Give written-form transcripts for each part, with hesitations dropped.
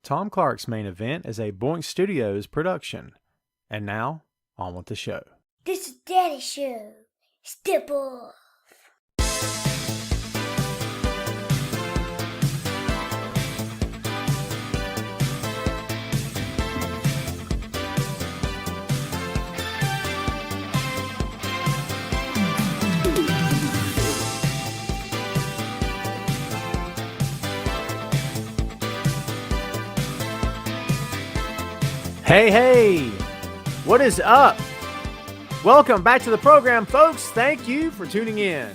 Tom Clark's Main Event is a Boink Studios production. And now, on with the show. This is Daddy Show. Step off. Hey, what is up? Welcome back to the program, folks. Thank you for tuning in.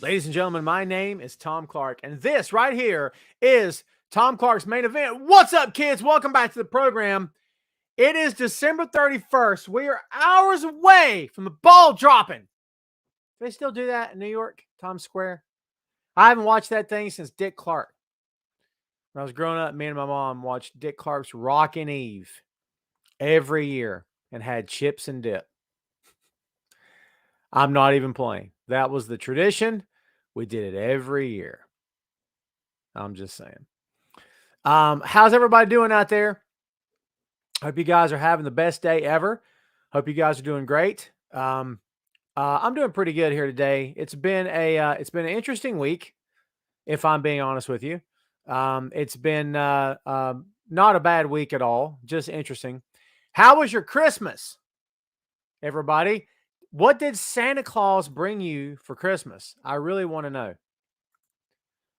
Ladies and gentlemen, my name is Tom Clark, and this right here is Tom Clark's Main Event. What's up, kids? Welcome back to the program. It is December 31st. We are hours away from the ball dropping. Do they still do that in New York, Times Square? I haven't watched that thing since Dick Clark. When I was growing up, me and my mom watched Dick Clark's Rockin' Eve every year and had chips and dip. I'm not even playing. That was the tradition. We did it every year. I'm just saying. How's everybody doing out there? Hope you guys are having the best day ever. Hope you guys are doing great. I'm doing pretty good here today. It's been an interesting week, if I'm being honest with you. It's been not a bad week at all, just interesting. How was your Christmas, everybody? What did Santa Claus bring you for Christmas? I really want to know.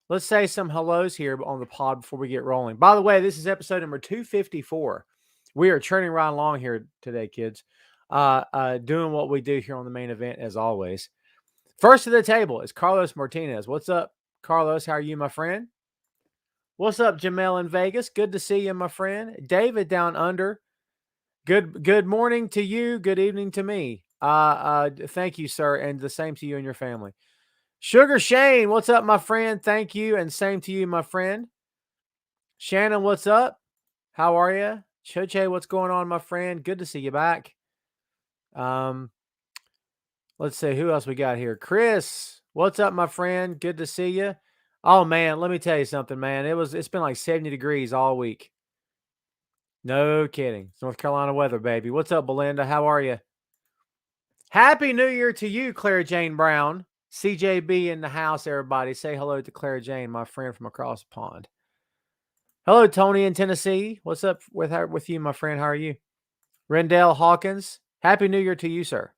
Let's say some hellos here on the pod before we get rolling. By the way, this is episode number 254. We are churning right along here today, kids. Doing what we do here on the Main Event as always. First to the table is Carlos Martinez. What's up, Carlos? How are you, my friend? What's up, Jamel in Vegas? Good to see you, my friend. David down under. Good morning to you. Good evening to me. Thank you, sir, and the same to you and your family. Sugar Shane, what's up, my friend? Thank you, and same to you, my friend. Shannon, what's up? How are you? Choche, what's going on, my friend? Good to see you back. Let's see who else we got here. Chris, what's up, my friend? Good to see you. Oh man, let me tell you something, man. It's been like 70 degrees all week. No kidding. It's North Carolina weather, baby. What's up, Belinda? How are you? Happy New Year to you, Claire Jane Brown. CJB in the house, everybody. Say hello to Claire Jane, my friend from across the pond. Hello, Tony in Tennessee. What's up with you, my friend? How are you? Rendell Hawkins. Happy New Year to you, sir.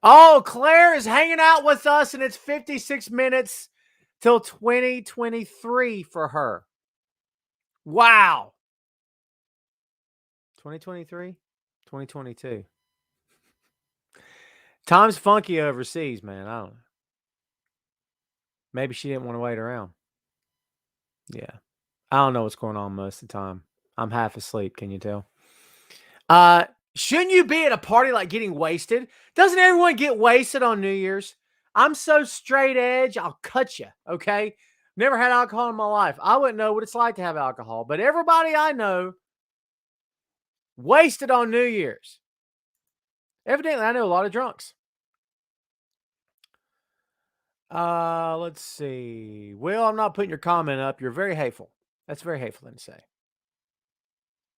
Oh, Claire is hanging out with us, and it's 56 minutes till 2023 for her. Wow. 2023? 2022. Time's funky overseas, man. I don't know. Maybe she didn't want to wait around. Yeah. I don't know what's going on most of the time. I'm half asleep, can you tell? Shouldn't you be at a party like getting wasted? Doesn't everyone get wasted on New Year's? I'm so straight edge, I'll cut you, okay? Never had alcohol in my life. I wouldn't know what it's like to have alcohol. But everybody I know wasted on New Year's. Evidently, I know a lot of drunks. Let's see. Will, I'm not putting your comment up. You're very hateful. That's very hateful thing to say.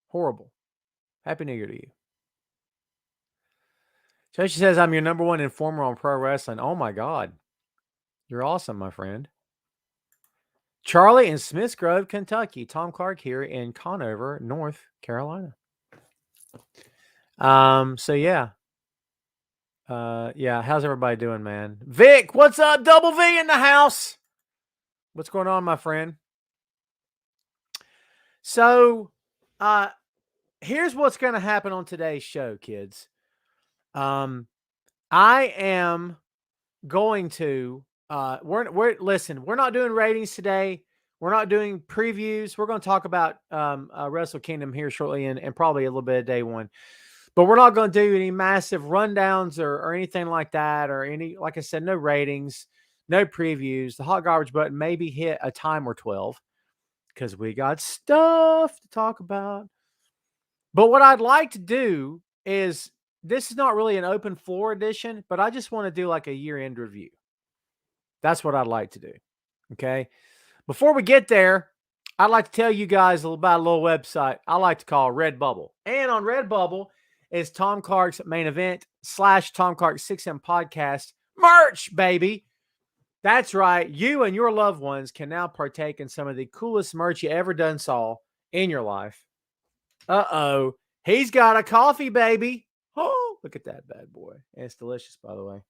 Horrible. Happy New Year to you. So she says, I'm your number one informer on pro wrestling. Oh my God. You're awesome, my friend. Charlie in Smiths Grove, Kentucky. Tom Clark here in Conover, North Carolina. So yeah. Yeah, how's everybody doing, man? Vic, what's up? Double V in the house. What's going on, my friend? So, here's what's going to happen on today's show, kids. I am going to listen, we're not doing ratings today. We're not doing previews. We're going to talk about Wrestle Kingdom here shortly and probably a little bit of day one. But we're not going to do any massive rundowns or anything like that, or any, like I said, no ratings, no previews. The hot garbage button maybe hit a time or 12 because we got stuff to talk about. But what I'd like to do is, this is not really an open floor edition, but I just want to do like a year-end review. That's what I'd like to do. Okay. Before we get there, I'd like to tell you guys about a little website I like to call Redbubble. And on Redbubble is Tom Clark's main event / Tom Clark 6M podcast merch, baby. That's right. You and your loved ones can now partake in some of the coolest merch you ever done saw in your life. Uh-oh. He's got a coffee, baby. Oh, look at that bad boy. And it's delicious, by the way.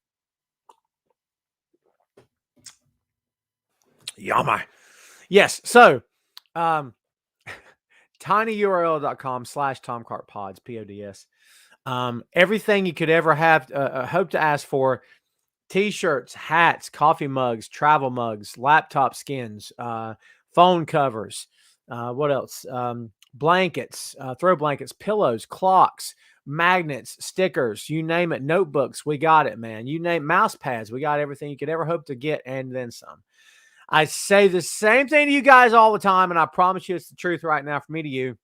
Yummy. Yes. So, tinyurl.com / Tom Clark Pods, PODS. Everything you could ever have, hope to ask for. T-shirts, hats, coffee mugs, travel mugs, laptop skins, phone covers. What else? Blankets, throw blankets, pillows, clocks, magnets, stickers, you name it, notebooks. We got it, man. You name mouse pads. We got everything you could ever hope to get and then some. I say the same thing to you guys all the time, and I promise you it's the truth right now from me to you.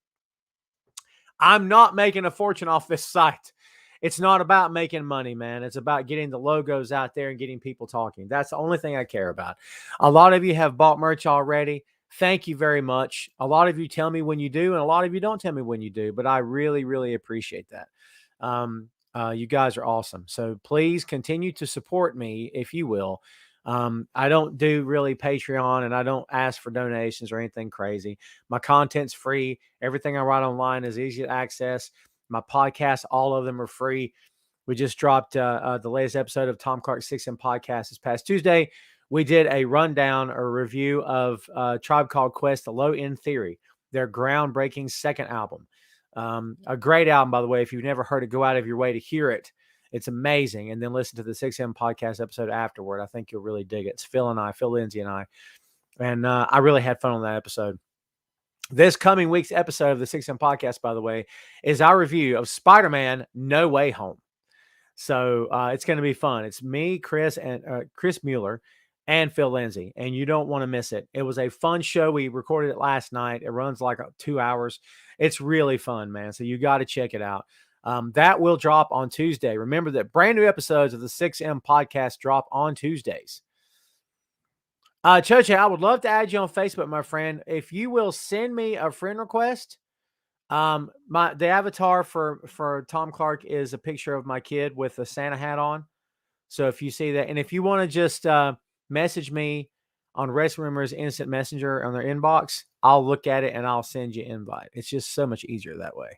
I'm not making a fortune off this site. It's not about making money, man. It's about getting the logos out there and getting people talking. That's the only thing I care about. A lot of you have bought merch already. Thank you very much. A lot of you tell me when you do, and a lot of you don't tell me when you do, but I really, really appreciate that. You guys are awesome. So please continue to support me, if you will. I don't do really Patreon, and I don't ask for donations or anything crazy. My content's free. Everything I write online is easy to access. My podcasts, all of them are free. We just dropped the latest episode of Tom Clark 6M podcast this past Tuesday. We did a rundown or review of Tribe Called Quest, The Low End Theory, their groundbreaking second album. A great album, by the way. If you've never heard it, go out of your way to hear it. It's amazing. And then listen to the 6M podcast episode afterward. I think you'll really dig it. It's Phil Lindsay and I. And I really had fun on that episode. This coming week's episode of the 6M podcast, by the way, is our review of Spider-Man No Way Home. So it's going to be fun. It's me, Chris, and Chris Mueller and Phil Lindsay, and you don't want to miss it. It was a fun show. We recorded it last night. It runs like 2 hours. It's really fun, man. So you got to check it out. That will drop on Tuesday. Remember that brand new episodes of the 6M podcast drop on Tuesdays. Chocha, I would love to add you on Facebook, my friend. If you will send me a friend request, the avatar for Tom Clark is a picture of my kid with a Santa hat on. So if you see that, and if you want to just message me on Wrestling Rumors Instant Messenger on their inbox, I'll look at it and I'll send you an invite. It's just so much easier that way.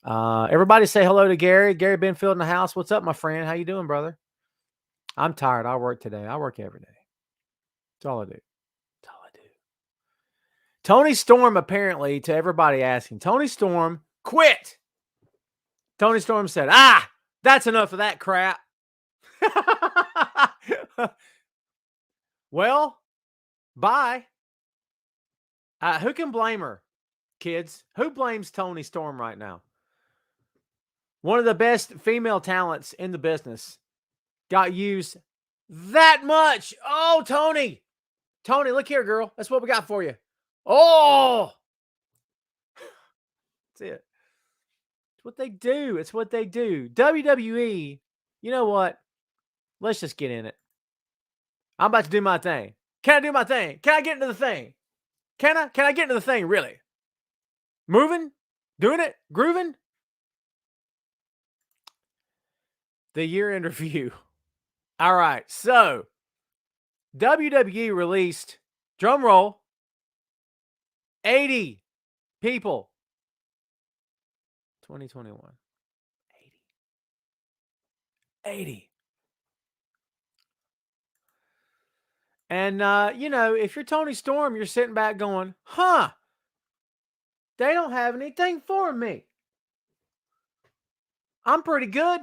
Everybody say hello to Gary. Gary Benfield in the house. What's up, my friend? How you doing, brother? I'm tired. I work today. I work every day. That's all I do. That's all I do. Tony Storm, apparently, to everybody asking, Tony Storm quit. Tony Storm said, that's enough of that crap. Well, bye. Who can blame her, kids? Who blames Tony Storm right now? One of the best female talents in the business got used that much. Oh, Tony. Tony, look here, girl. That's what we got for you. Oh. That's it. It's what they do. It's what they do. WWE, you know what? Let's just get in it. I'm about to do my thing. Can I do my thing? Can I get into the thing? Can I get into the thing, really? Moving? Doing it? Grooving? The year-end review. All right, so WWE released, drum roll, 80 people. 2021. 80. And, if you're Tony Storm, you're sitting back going, they don't have anything for me. I'm pretty good.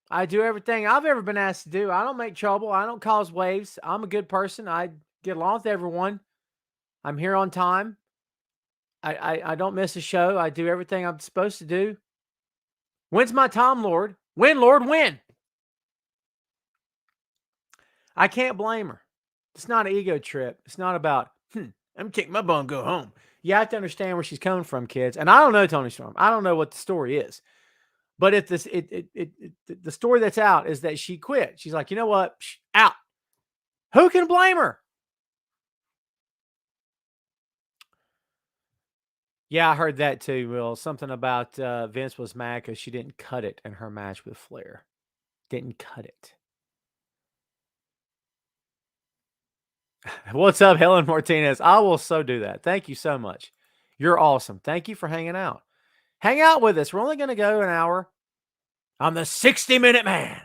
I do everything I've ever been asked to do. I don't make trouble. I don't cause waves. I'm a good person. I get along with everyone. I'm here on time. I don't miss a show. I do everything I'm supposed to do. When's my time, Lord? When, Lord, when? I can't blame her. It's not an ego trip. It's not about, I'm kicking my bum and go home. You have to understand where she's coming from, kids. And I don't know Tony Storm. I don't know what the story is. But if the story that's out is that she quit. She's like, you know what? Out. Who can blame her? Yeah, I heard that too, Will. Something about Vince was mad because she didn't cut it in her match with Flair. Didn't cut it. What's up, Helen Martinez? I will so do that. Thank you so much. You're awesome. Thank you for hanging out. Hang out with us. We're only going to go an hour. I'm the 60-minute man.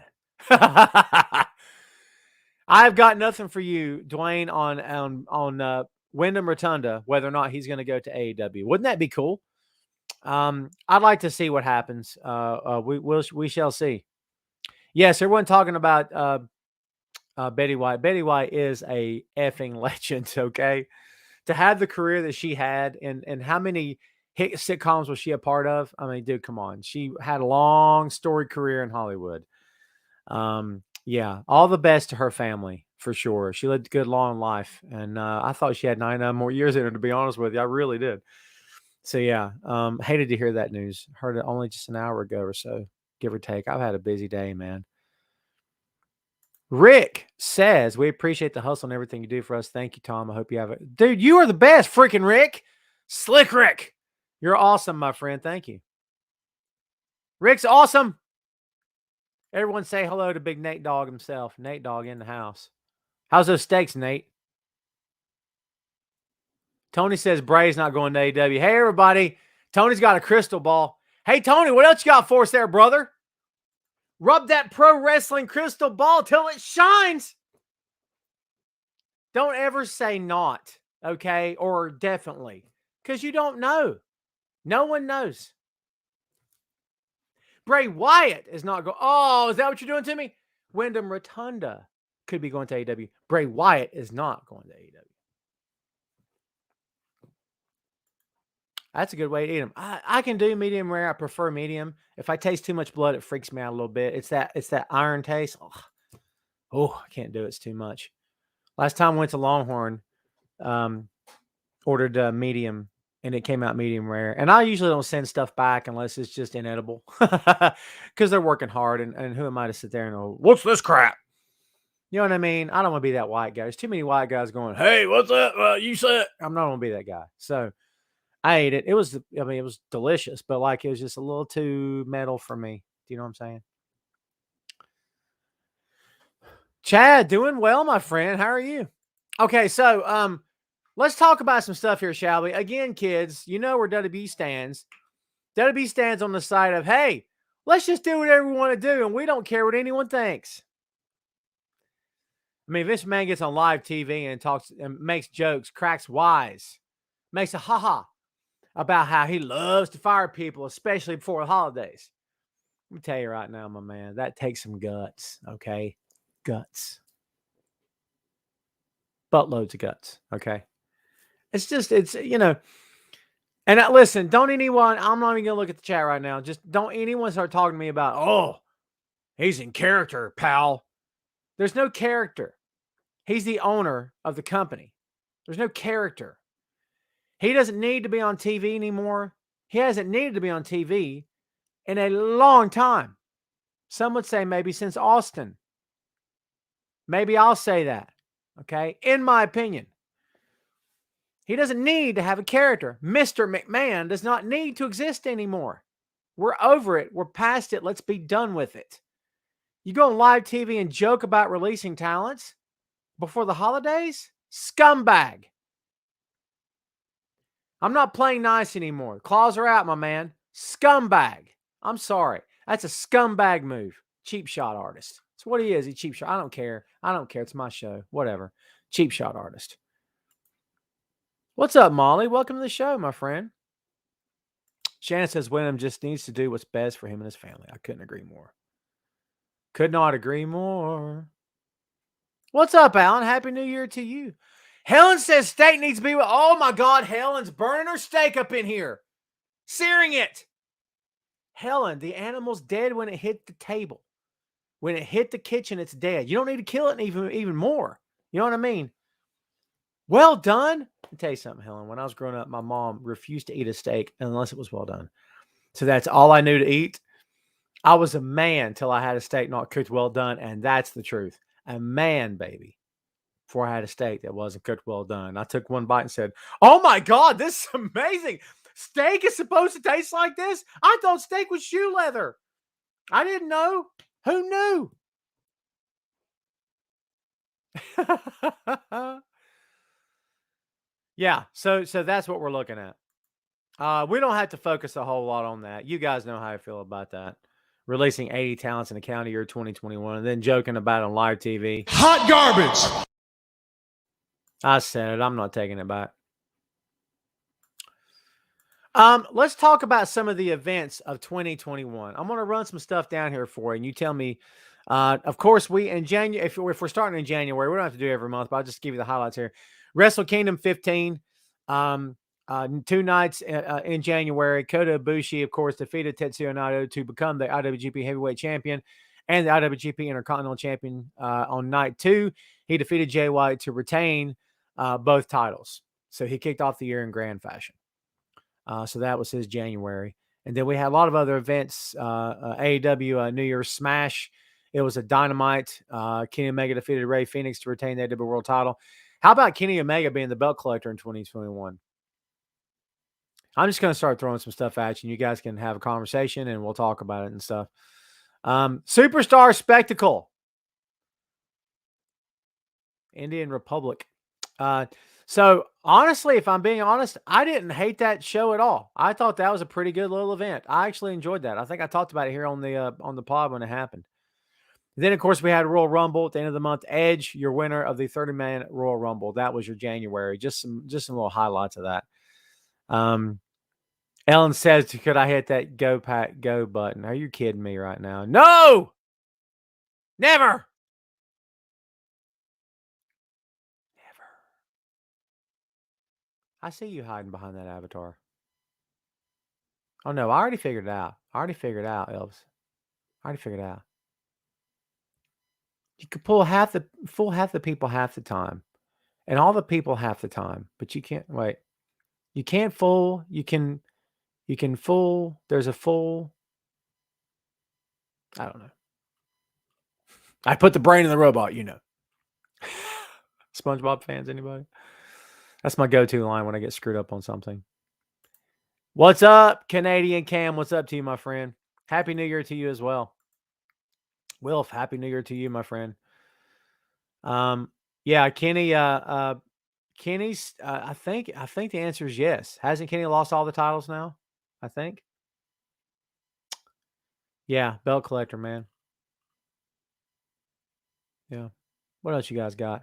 I've got nothing for you, Dwayne, on Wyndham Rotunda, whether or not he's going to go to AEW. Wouldn't that be cool? I'd like to see what happens. We shall see. Yes, everyone talking about Betty White. Betty White is a effing legend. Okay, to have the career that she had, and how many hit sitcoms was she a part of? I mean, dude, come on. She had a long storied career in Hollywood. Yeah, all the best to her family for sure. She lived a good long life, and I thought she had 99 more years in her. To be honest with you, I really did. So yeah, hated to hear that news. Heard it only just an hour ago or so, give or take. I've had a busy day, man. Rick says, we appreciate the hustle and everything you do for us. Thank you, Tom. I hope you have it. Dude, you are the best, freaking Rick. Slick Rick. You're awesome, my friend. Thank you. Rick's awesome. Everyone say hello to Big Nate Dogg himself. Nate Dogg in the house. How's those steaks, Nate? Tony says Bray's not going to AEW. Hey, everybody. Tony's got a crystal ball. Hey, Tony, what else you got for us there, brother? Rub that pro wrestling crystal ball till it shines. Don't ever say not, okay, or definitely, because you don't know. No one knows. Bray Wyatt is not going. Oh, is that what you're doing to me? Wyndham Rotunda could be going to AEW. Bray Wyatt is not going to AEW. That's a good way to eat them. I can do medium rare. I prefer medium. If I taste too much blood, it freaks me out a little bit. It's that iron taste. Oh, I can't do it. It's too much. Last time I went to Longhorn, ordered medium, and it came out medium rare. And I usually don't send stuff back unless it's just inedible because they're working hard. And who am I to sit there and go, what's this crap? You know what I mean? I don't want to be that white guy. There's too many white guys going, hey, what's up? You said I'm not going to be that guy. So I ate it. It was delicious, but like it was just a little too metal for me. Do you know what I'm saying? Chad, doing well, my friend. How are you? Okay, so let's talk about some stuff here, shall we? Again, kids, you know where WB stands. WB stands on the side of, hey, let's just do whatever we want to do, and we don't care what anyone thinks. I mean, Vince McMahon gets on live TV and talks and makes jokes, cracks wise, makes a ha-ha about how he loves to fire people, especially before the holidays. Let me tell you right now, my man, that takes some guts, okay? Guts. Buttloads of guts, okay? It's, you know, and listen, don't anyone, I'm not even going to look at the chat right now. Just don't anyone start talking to me about, oh, he's in character, pal. There's no character. He's the owner of the company. There's no character. He doesn't need to be on TV anymore. He hasn't needed to be on TV in a long time. Some would say maybe since Austin. Maybe I'll say that, okay? In my opinion. He doesn't need to have a character. Mr. McMahon does not need to exist anymore. We're over it. We're past it. Let's be done with it. You go on live TV and joke about releasing talents before the holidays? Scumbag. I'm not playing nice anymore. Claws are out, my man. Scumbag. I'm sorry. That's a scumbag move. Cheap shot artist. That's what he is. He cheap shot. I don't care. I don't care. It's my show. Whatever. Cheap shot artist. What's up, Molly? Welcome to the show, my friend. Shannon says Wyndham just needs to do what's best for him and his family. I couldn't agree more. Could not agree more. What's up, Alan? Happy New Year to you. Helen says steak needs to be with. Oh my God, Helen's burning her steak up in here. Searing it. Helen, the animal's dead when it hit the table. When it hit the kitchen, it's dead. You don't need to kill it even more. You know what I mean? Well done. Let me tell you something, Helen. When I was growing up, my mom refused to eat a steak unless it was well done. So that's all I knew to eat. I was a man till I had a steak not cooked well done, and that's the truth. A man, baby, before I had a steak that wasn't cooked well done. I took one bite and said, oh my God, this is amazing. Steak is supposed to taste like this? I thought steak was shoe leather. I didn't know. Who knew? Yeah, so that's what we're looking at. We don't have to focus a whole lot on that. You guys know how I feel about that. Releasing 80 talents in the calendar year 2021 and then joking about it on live TV. Hot garbage. I said it. I'm not taking it back. Let's talk about some of the events of 2021. I'm going to run some stuff down here for you, and you tell me. Of course, we in January. If we're starting in January, we don't have to do it every month, but I'll just give you the highlights here. Wrestle Kingdom 15. 2 nights in January. Kota Ibushi, of course, defeated Tetsuya Naito to become the IWGP Heavyweight Champion and the IWGP Intercontinental Champion on night 2. He defeated Jay White to retain both titles. So he kicked off the year in grand fashion. So that was his January. And then we had a lot of other events. AEW New Year's Smash. It was a Dynamite. Kenny Omega defeated Rey Fenix to retain the AEW World title. How about Kenny Omega being the belt collector in 2021? I'm just going to start throwing some stuff at you. And you guys can have a conversation and we'll talk about it and stuff. Superstar Spectacle. Indian Republic. So honestly, if I'm being honest, I didn't hate that show at all. I thought that was a pretty good little event. I actually enjoyed that. I think I talked about it here on the pod when it happened. Then, of course, we had Royal Rumble at the end of the month. Edge, your winner of the 30-man Royal Rumble. That was your January. Just some little highlights of that. Ellen says, could I hit that go pack go button? Are you kidding me right now? No! Never! Never. I see you hiding behind that avatar. Oh, no. I already figured it out. Elves. I already figured it out. You could fool half the people half the time. And all the people half the time. But you can't, wait. You can't fool. You can fool. There's a fool. I don't know. I put the brain in the robot, you know. SpongeBob fans, anybody? That's my go-to line when I get screwed up on something. What's up, Canadian Cam? What's up to you, my friend? Happy New Year to you as well. Wilf, Happy New Year to you, my friend. Yeah, Kenny, Kenny's, I think the answer is yes. Hasn't Kenny lost all the titles now? I think. Yeah, belt collector, man. Yeah. What else you guys got?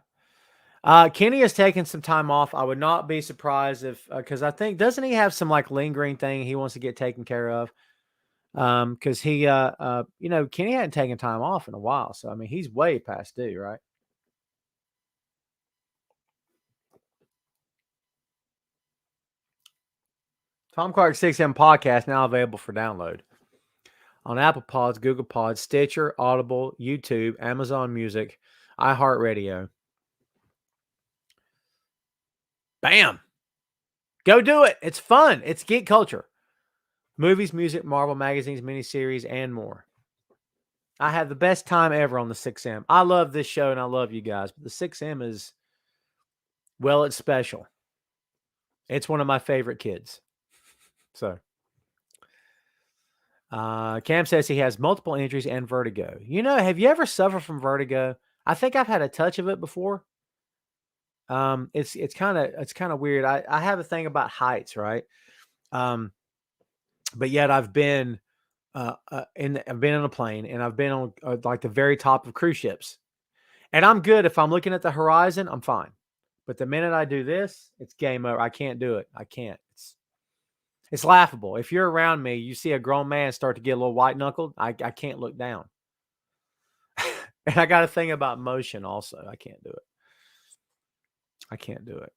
Kenny has taken some time off. I would not be surprised if, because I think, doesn't he have some like lingering thing he wants to get taken care of? Because he, Kenny hadn't taken time off in a while. So, I mean, he's way past due, right? Tom Clark 6M podcast now available for download on Apple Pods, Google Pods, Stitcher, Audible, YouTube, Amazon Music, iHeartRadio. Bam. Go do it. It's fun. It's geek culture. Movies, music, Marvel, magazines, miniseries, and more. I had the best time ever on the 6M. I love this show and I love you guys. But the 6M is, well, it's special. It's one of my favorite kids. So, Cam says he has multiple injuries and vertigo. You know, have you ever suffered from vertigo? I think I've had a touch of it before. It's kind of weird. I have a thing about heights, right? But yet I've been in a plane and I've been on like the very top of cruise ships, and I'm good if I'm looking at the horizon. I'm fine, but the minute I do this, it's game over. I can't do it. I can't. It's laughable. If you're around me, you see a grown man start to get a little white knuckled. I can't look down. And I got a thing about motion also. I can't do it.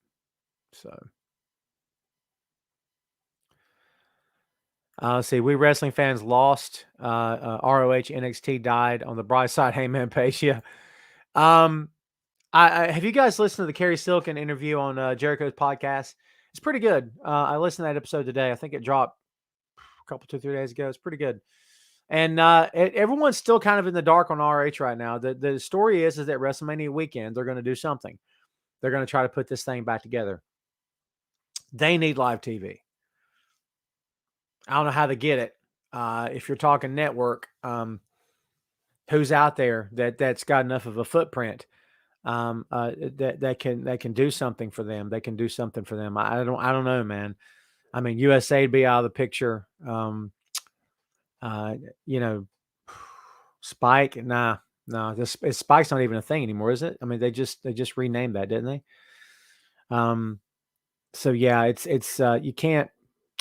So, see, we wrestling fans lost. ROH NXT died on the bright side. Hey, man, page. Yeah. I have you guys listened to the Kerry Silkin interview on Jericho's podcast? It's pretty good. I listened to that episode today. I think it dropped a couple, 2-3 days ago. It's pretty good. And everyone's still kind of in the dark on RH right now. The story is that WrestleMania weekend, they're going to do something. They're going to try to put this thing back together. They need live TV. I don't know how to get it. If you're talking network, who's out there that's got enough of a footprint that can do something for them? They can do something for them. I don't know, man. I mean, USA'd be out of the picture. Uh, you know, Spike, no, Spike's not even a thing anymore, is it? I mean, they just renamed that, didn't they? So yeah, it's you can't.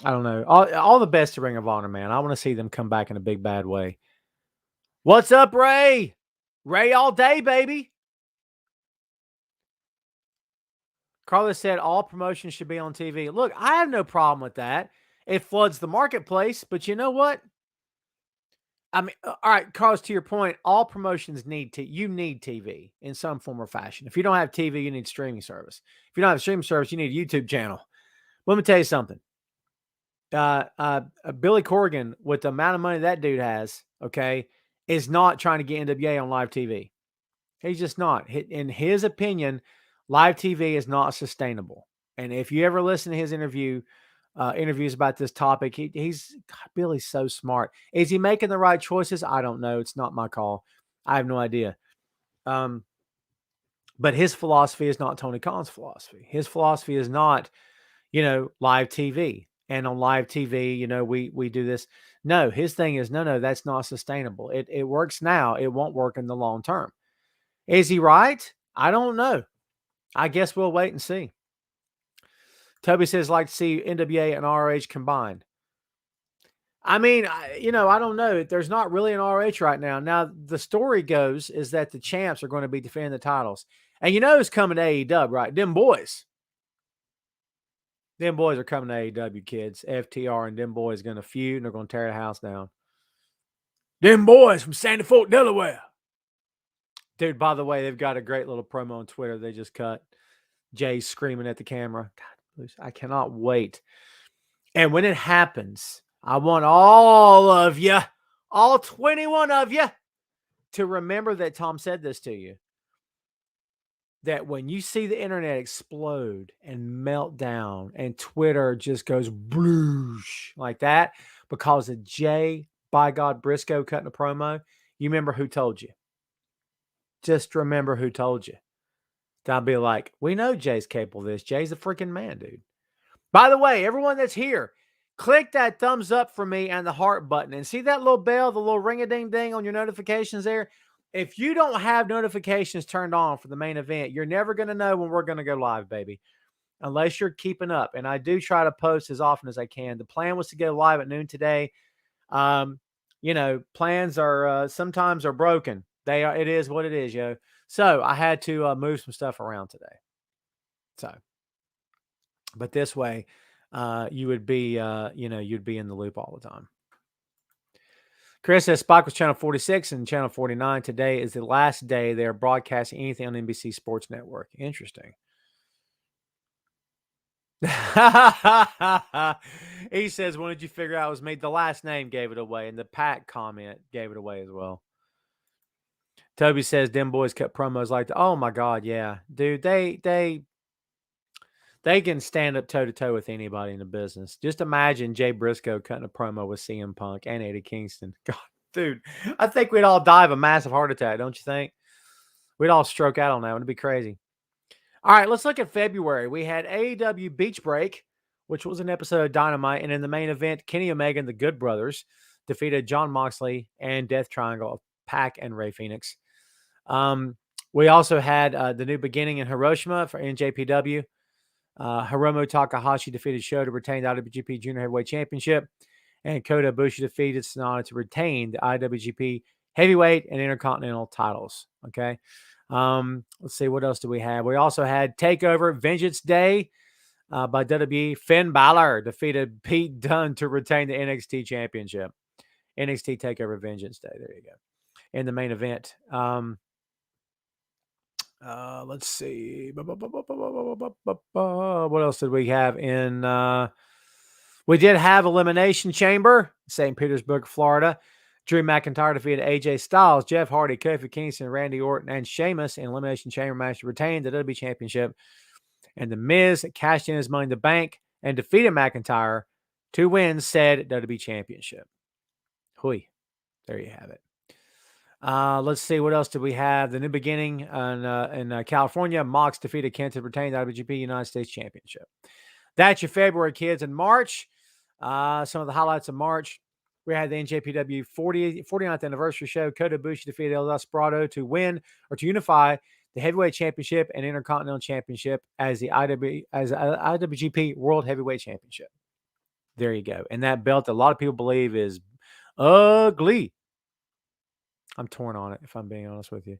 I don't know. All the best to Ring of Honor, man. I want to see them come back in a big bad way. What's up, Ray? Ray all day, baby. Carlos said all promotions should be on TV. Look, I have no problem with that. It floods the marketplace, but you know what? I mean, all right, Carlos, to your point, all promotions need you need TV in some form or fashion. If you don't have TV, you need streaming service. If you don't have streaming service, you need a YouTube channel. Let me tell you something. Billy Corgan, with the amount of money that dude has, okay, is not trying to get NWA on live TV. He's just not. In his opinion, live TV is not sustainable. And if you ever listen to his interviews about this topic, he's God, Billy's so smart. Is he making the right choices? I don't know. It's not my call. I have no idea. But his philosophy is not Tony Khan's philosophy. His philosophy is not, live TV. And on live TV, we do this. No, his thing is, no, that's not sustainable. It works now. It won't work in the long term. Is he right? I don't know. I guess we'll wait and see. Toby says, like to see NWA and ROH combined. I mean, I don't know. There's not really an ROH right now. Now, the story goes is that the champs are going to be defending the titles. And who's coming to AEW, right? Them boys. Them boys are coming to AEW, kids. FTR and them boys going to feud, and they're going to tear the house down. Them boys from Sandy Fort, Delaware. Dude, by the way, they've got a great little promo on Twitter they just cut. Jay screaming at the camera. God, I cannot wait. And when it happens, I want all of you, all 21 of you, to remember that Tom said this to you. That when you see the internet explode and melt down and Twitter just goes bloosh like that because of Jay, by God, Briscoe cutting a promo, you remember who told you. Just remember who told you. I'll be like, we know Jay's capable of this. Jay's a freaking man, dude. By the way, everyone that's here, click that thumbs up for me and the heart button. And see that little bell, the little ring-a-ding-ding on your notifications there? If you don't have notifications turned on for the main event, you're never going to know when we're going to go live, baby, unless you're keeping up. And I do try to post as often as I can. The plan was to go live at noon today. Plans are sometimes are broken. It is what it is, yo. So I had to move some stuff around today. So, but this way, you would be, you'd be in the loop all the time. Chris says Spike was channel 46 and channel 49. Today is the last day they're broadcasting anything on NBC Sports Network. Interesting. He says, when did you figure out it was me? The last name gave it away, and the Pat comment gave it away as well. Toby says, them boys cut promos like that. Oh, my God, yeah. Dude, they can stand up toe-to-toe with anybody in the business. Just imagine Jay Briscoe cutting a promo with CM Punk and Eddie Kingston. God, dude, I think we'd all die of a massive heart attack, don't you think? We'd all stroke out on that. It'd be crazy. All right, let's look at February. We had AEW Beach Break, which was an episode of Dynamite. And in the main event, Kenny Omega and the Good Brothers defeated Jon Moxley and Death Triangle of Pac and Rey Fenix. We also had the New Beginning in Hiroshima for NJPW. Hiromu Takahashi defeated Sho to retain the IWGP Junior Heavyweight Championship, and Kota Ibushi defeated Sonata to retain the IWGP Heavyweight and Intercontinental titles. Okay, let's see, what else do we have? We also had Takeover Vengeance Day by WWE. Finn Balor defeated Pete Dunne to retain the NXT Championship. NXT Takeover Vengeance Day. There you go. In the main event. Let's see. What else did we have in? We did have Elimination Chamber, St. Petersburg, Florida. Drew McIntyre defeated AJ Styles, Jeff Hardy, Kofi Kingston, Randy Orton, and Sheamus in Elimination Chamber match to retain the WWE Championship. And The Miz cashed in his Money in the Bank and defeated McIntyre to win said WWE Championship. Hui. There you have it. Let's see. What else did we have? The New Beginning in California. Mox defeated Kent to retain the IWGP United States Championship. That's your February, kids. In March, some of the highlights of March. We had the NJPW 49th anniversary show. Kota Ibushi defeated El Desperado to win or to unify the Heavyweight Championship and Intercontinental Championship as the IWGP World Heavyweight Championship. There you go. And that belt, a lot of people believe, is ugly. I'm torn on it, if I'm being honest with you.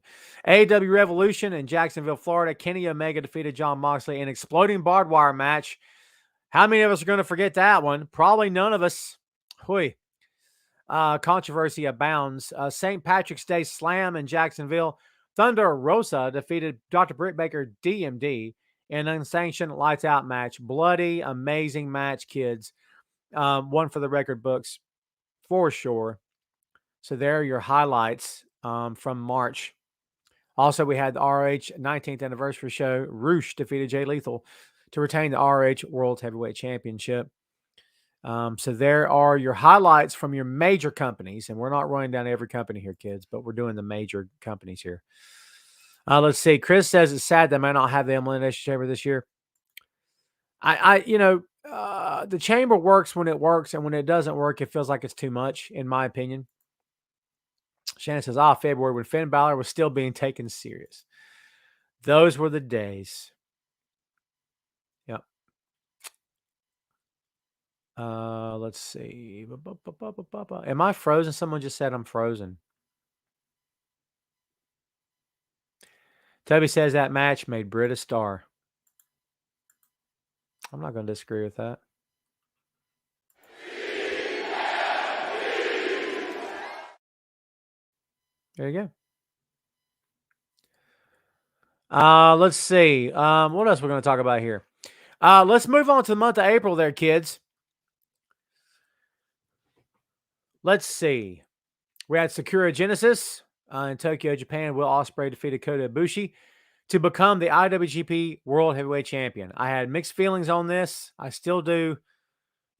AEW Revolution in Jacksonville, Florida. Kenny Omega defeated Jon Moxley in an exploding barbed wire match. How many of us are going to forget that one? Probably none of us. Hui. Controversy abounds. St. Patrick's Day Slam in Jacksonville. Thunder Rosa defeated Dr. Britt Baker DMD in an unsanctioned lights out match. Bloody, amazing match, kids. One for the record books for sure. So there are your highlights from March. Also, we had the RH 19th anniversary show. Roosh defeated Jay Lethal to retain the RH World Heavyweight Championship. So there are your highlights from your major companies. And we're not running down every company here, kids, but we're doing the major companies here. Let's see. Chris says it's sad they may not have the Elimination Chamber this year. The chamber works when it works, and when it doesn't work, it feels like it's too much, in my opinion. Shannon says, February when Finn Balor was still being taken serious. Those were the days. Yep. Let's see. Am I frozen? Someone just said I'm frozen. Toby says that match made Britt a star. I'm not going to disagree with that. There you go. Let's see. What else we're going to talk about here? Let's move on to the month of April there, kids. Let's see. We had Sakura Genesis in Tokyo, Japan. Will Ospreay defeated Kota Ibushi to become the IWGP World Heavyweight Champion. I had mixed feelings on this. I still do.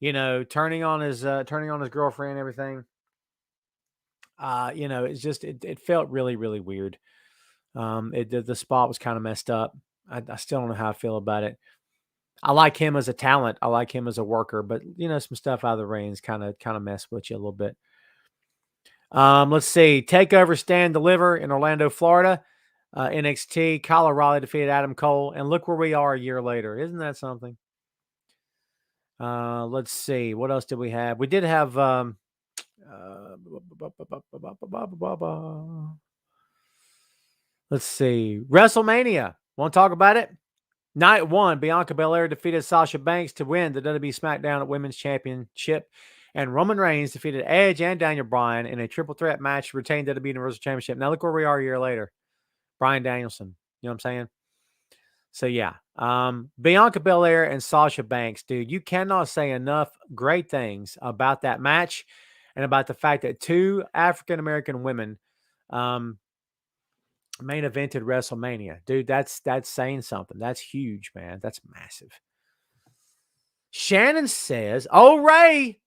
Turning on his girlfriend and everything. It's just it felt really, really weird. The spot was kind of messed up. I still don't know how I feel about it. I like him as a talent. I like him as a worker, but some stuff out of the reins kind of messed with you a little bit. Let's see. Takeover Stand Deliver in Orlando, Florida. NXT. Kyle O'Reilly defeated Adam Cole, and look where we are a year later. Isn't that something? Let's see. What else did we have? We did have let's see. WrestleMania. Want to talk about it? Night 1, Bianca Bel-Air defeated Sasha Banks to win the WWE Smackdown Women's Championship. And Roman Reigns defeated Edge and Daniel Bryan in a triple threat match to retain WWE Universal Championship. Now look where we are a year later. Bryan Danielson. You know what I'm saying? So yeah. Bianca Belair and Sasha Banks, dude, you cannot say enough great things about that match and about the fact that two African-American women main evented WrestleMania. Dude, that's saying something. That's huge, man. That's massive. Shannon says, Ray.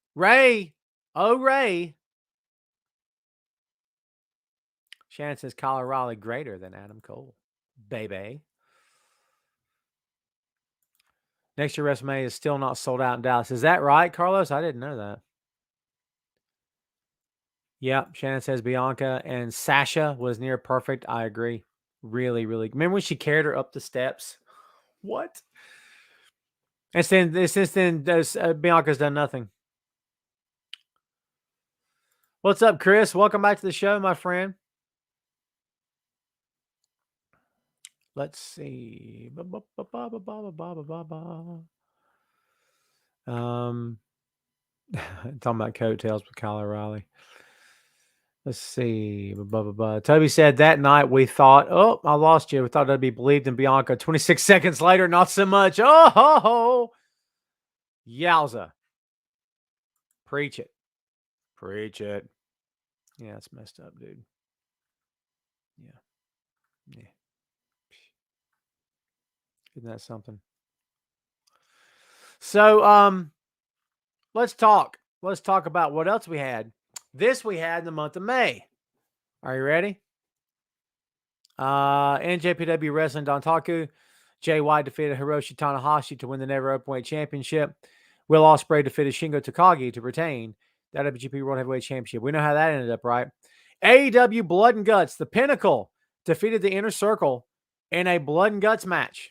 Shannon says Kyle O'Reilly greater than Adam Cole. Baby. Next year WrestleMania is still not sold out in Dallas. Is that right, Carlos? I didn't know that. Yep. Shannon says Bianca and Sasha was near perfect. I agree. Really, really. Remember when she carried her up the steps? What? And since then, Bianca's done nothing. What's up, Chris? Welcome back to the show, my friend. Let's see. Talking about coattails with Kyle O'Reilly. Let's see. Toby said that night we thought, oh, I lost you. We thought I'd be believed in Bianca. 26 seconds later, not so much. Oh, ho, ho. Yowza. Preach it. Preach it. Yeah, it's messed up, dude. Yeah. Isn't that something? So, let's talk. Let's talk about what else we had. This we had in the month of May. Are you ready? NJPW Wrestling Dontaku. Jay White defeated Hiroshi Tanahashi to win the Never Openweight Championship. Will Ospreay defeated Shingo Takagi to retain the IWGP World Heavyweight Championship. We know how that ended up, right? AEW Blood and Guts, the Pinnacle, defeated the Inner Circle in a Blood and Guts match.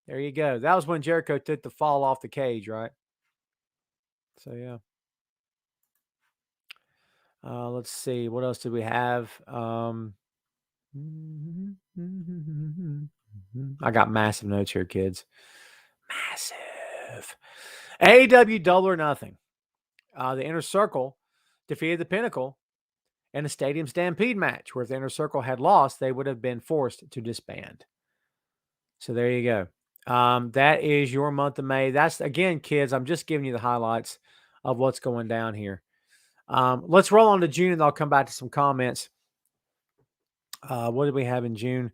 There you go. That was when Jericho took the fall off the cage, right? So, yeah. Let's see. What else did we have? I got massive notes here, kids. Massive. AEW Double or Nothing. The Inner Circle defeated the Pinnacle in a Stadium Stampede match, where if the Inner Circle had lost, they would have been forced to disband. So there you go. That is your month of May. That's, again, kids, I'm just giving you the highlights of what's going down here. Let's roll on to June, and I'll come back to some comments. What did we have in June?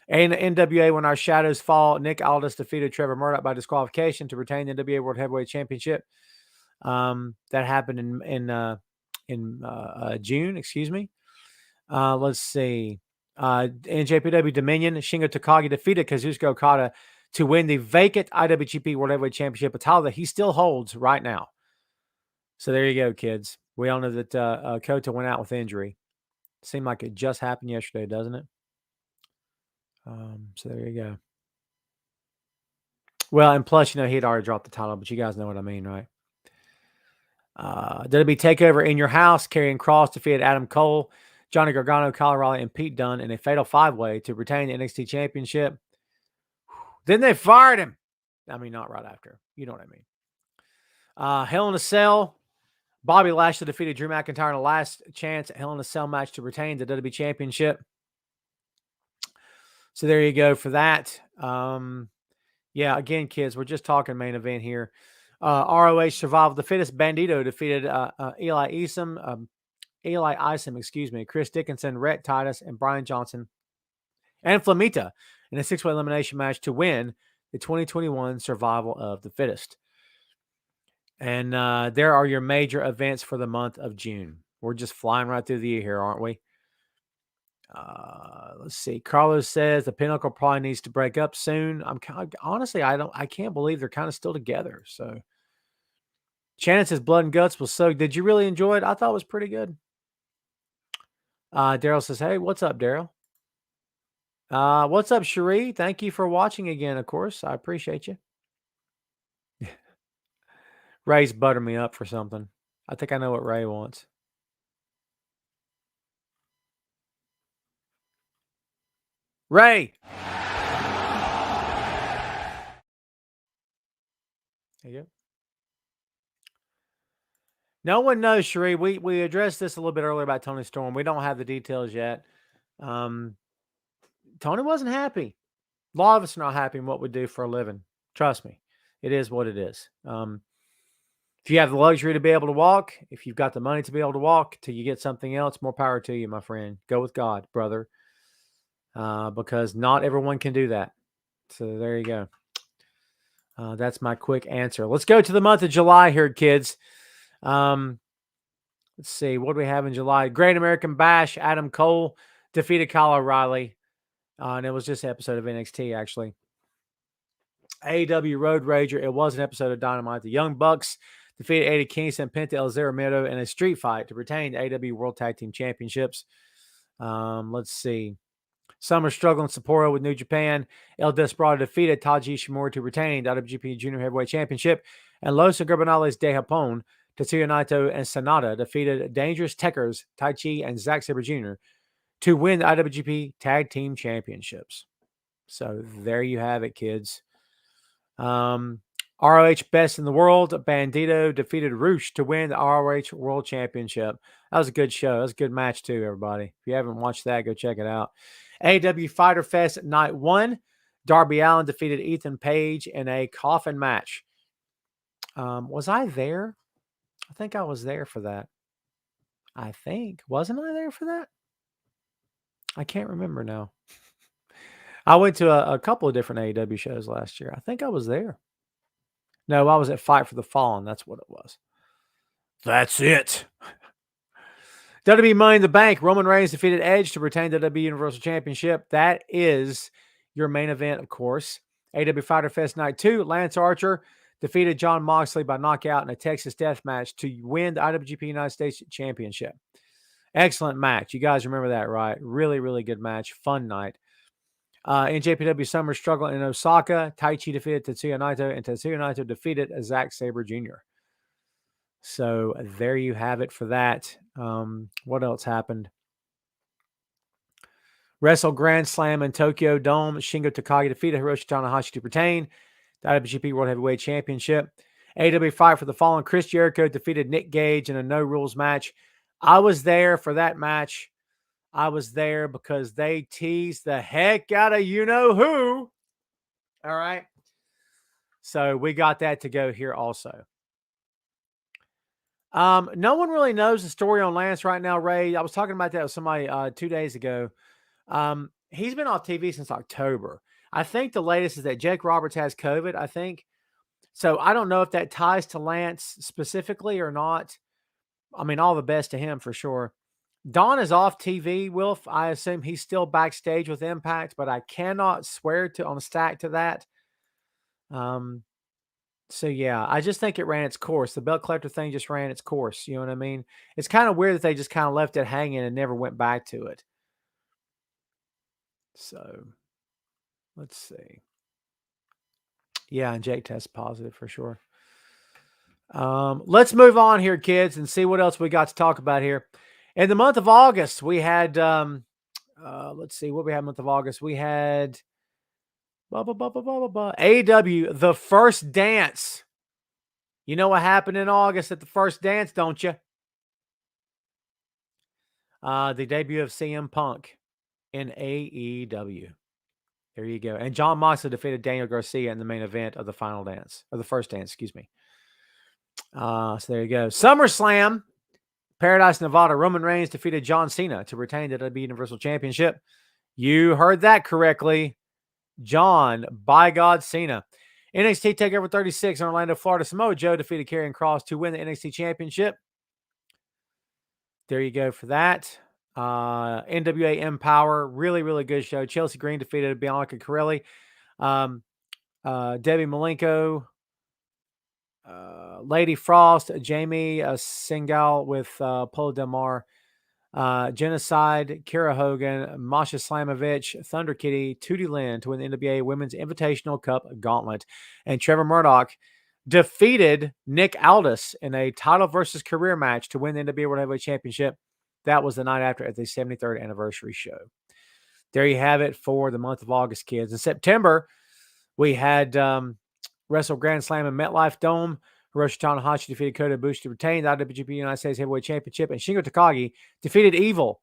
And NWA, When Our Shadows Fall, Nick Aldis defeated Trevor Murdoch by disqualification to retain the NWA World Heavyweight Championship. That happened in June. Excuse me. Let's see. NJPW Dominion, Shingo Takagi defeated Kazuchika Okada to win the vacant IWGP World Heavyweight Championship, a title that he still holds right now. So there you go, kids. We all know that Kota went out with injury. Seemed like it just happened yesterday, doesn't it? So there you go. Well, and plus, he had already dropped the title, but you guys know what I mean, right? WWE TakeOver in your house. Karrion Kross defeated Adam Cole, Johnny Gargano, Kyle O'Reilly, and Pete Dunne in a fatal 5-way to retain the NXT Championship. Then they fired him. I mean, not right after. You know what I mean. Hell in a Cell. Bobby Lashley defeated Drew McIntyre in a last chance Hell in a Cell match to retain the WWE Championship. So there you go for that. Yeah, again, kids, we're just talking main event here. ROH Survival of the Fittest. Bandito defeated Eli Isom, Chris Dickinson, Rhett Titus, and Brian Johnson, and Flamita in a 6-way elimination match to win the 2021 Survival of the Fittest. And there are your major events for the month of June. We're just flying right through the year here, aren't we? Let's see. Carlos says the Pinnacle probably needs to break up soon. Honestly, I can't believe they're kind of still together. So Shannon says Blood and Guts was so. Did you really enjoy it? I thought it was pretty good. Daryl says, hey, what's up, Daryl? What's up, Cherie? Thank you for watching again, of course. I appreciate you. Ray's buttering me up for something. I think I know what Ray wants. Ray! There you go. No one knows, Cherie. We addressed this a little bit earlier about Tony Storm. We don't have the details yet. Tony wasn't happy. A lot of us are not happy in what we do for a living. Trust me. It is what it is. If you have the luxury to be able to walk, if you've got the money to be able to walk till you get something else, more power to you, my friend. Go with God, brother. Because not everyone can do that. So there you go. That's my quick answer. Let's go to the month of July here, kids. Let's see. What do we have in July? Great American Bash. Adam Cole defeated Kyle O'Reilly. And it was just an episode of NXT, actually. AEW Road Rager. It was an episode of Dynamite. The Young Bucks defeated Eddie Kingston, Penta El Zero in a street fight to retain the AEW World Tag Team Championships. Let's see. Summer struggling Sapporo with New Japan. El Desperado defeated Taji Ishimori to retain the IWGP Junior Heavyweight Championship. And Los Ingobernables de Japón, Tetsuya Naito and Sanada defeated Dangerous Tekkers, Tai Chi, and Zack Sabre Jr. to win the IWGP Tag Team Championships. So there you have it, kids. ROH Best in the World. Bandito defeated Roosh to win the ROH World Championship. That was a good show. That was a good match too, everybody. If you haven't watched that, go check it out. AEW Fighter Fest Night 1. Darby Allin defeated Ethan Page in a coffin match. Was I there? I think I was there for that. I think. Wasn't I there for that? I can't remember now. I went to a couple of different AEW shows last year. I think I was there. No, I was at Fight for the Fallen. That's what it was. That's it. WWE Money in the Bank. Roman Reigns defeated Edge to retain the WWE Universal Championship. That is your main event, of course. AW Fighter Fest Night 2. Lance Archer defeated Jon Moxley by knockout in a Texas death match to win the IWGP United States Championship. Excellent match. You guys remember that, right? Really, really good match. Fun night. NJPW Summer Struggle in Osaka. Taichi defeated Tetsuya Naito, and Tetsuya Naito defeated Zack Sabre Jr. So there you have it for that. What else happened? Wrestle Grand Slam in Tokyo Dome. Shingo Takagi defeated Hiroshi Tanahashi to retain the IWGP World Heavyweight Championship. AW Fight for the Fallen. Chris Jericho defeated Nick Gage in a no-rules match. I was there for that match. I was there because they teased the heck out of you-know-who. All right. So we got that to go here also. No one really knows the story on Lance right now, Ray. I was talking about that with somebody 2 days ago. He's been off TV since October. I think the latest is that Jake Roberts has COVID, I think. So I don't know if that ties to Lance specifically or not. I mean, all the best to him for sure. Don is off TV, Wilf. I assume he's still backstage with Impact, but I cannot swear on a stack to that. So yeah, I just think it ran its course. The belt collector thing just ran its course. You know what I mean? It's kind of weird that they just kind of left it hanging and never went back to it. So let's see. Yeah, and Jake tests positive for sure. Let's move on here, kids, and see what else we got to talk about here. In the month of August, we had let's see what we had in the month of August. We had AEW, The First Dance. You know what happened in August at The First Dance, don't you? The debut of CM Punk in AEW. There you go. And Jon Moxley defeated Daniel Garcia in the main event of the final dance, or the first dance, excuse me. So there you go. SummerSlam, Paradise, Nevada. Roman Reigns defeated John Cena to retain the WWE Universal Championship. You heard that correctly. John, by God, Cena. NXT TakeOver 36 in Orlando, Florida. Samoa Joe defeated Karrion Kross to win the NXT Championship. There you go for that. NWA Empower, really, really good show. Chelsea Green defeated Bianca Corelli. Debbie Malenko, Lady Frost, Jamie Singal with Polo Del Mar, Genocide, Kara Hogan, Masha Slamovich, Thunder Kitty, Tootie Lynn to win the NWA Women's Invitational Cup Gauntlet. And Trevor Murdoch defeated Nick Aldis in a title versus career match to win the NWA World Heavyweight Championship. That was the night after at the 73rd anniversary show. There you have it for the month of August, kids. In September, we had Wrestle Grand Slam in MetLife Dome. Hiroshi Tanahashi defeated Kota Ibushi to retain the IWGP United States Heavyweight Championship, and Shingo Takagi defeated Evil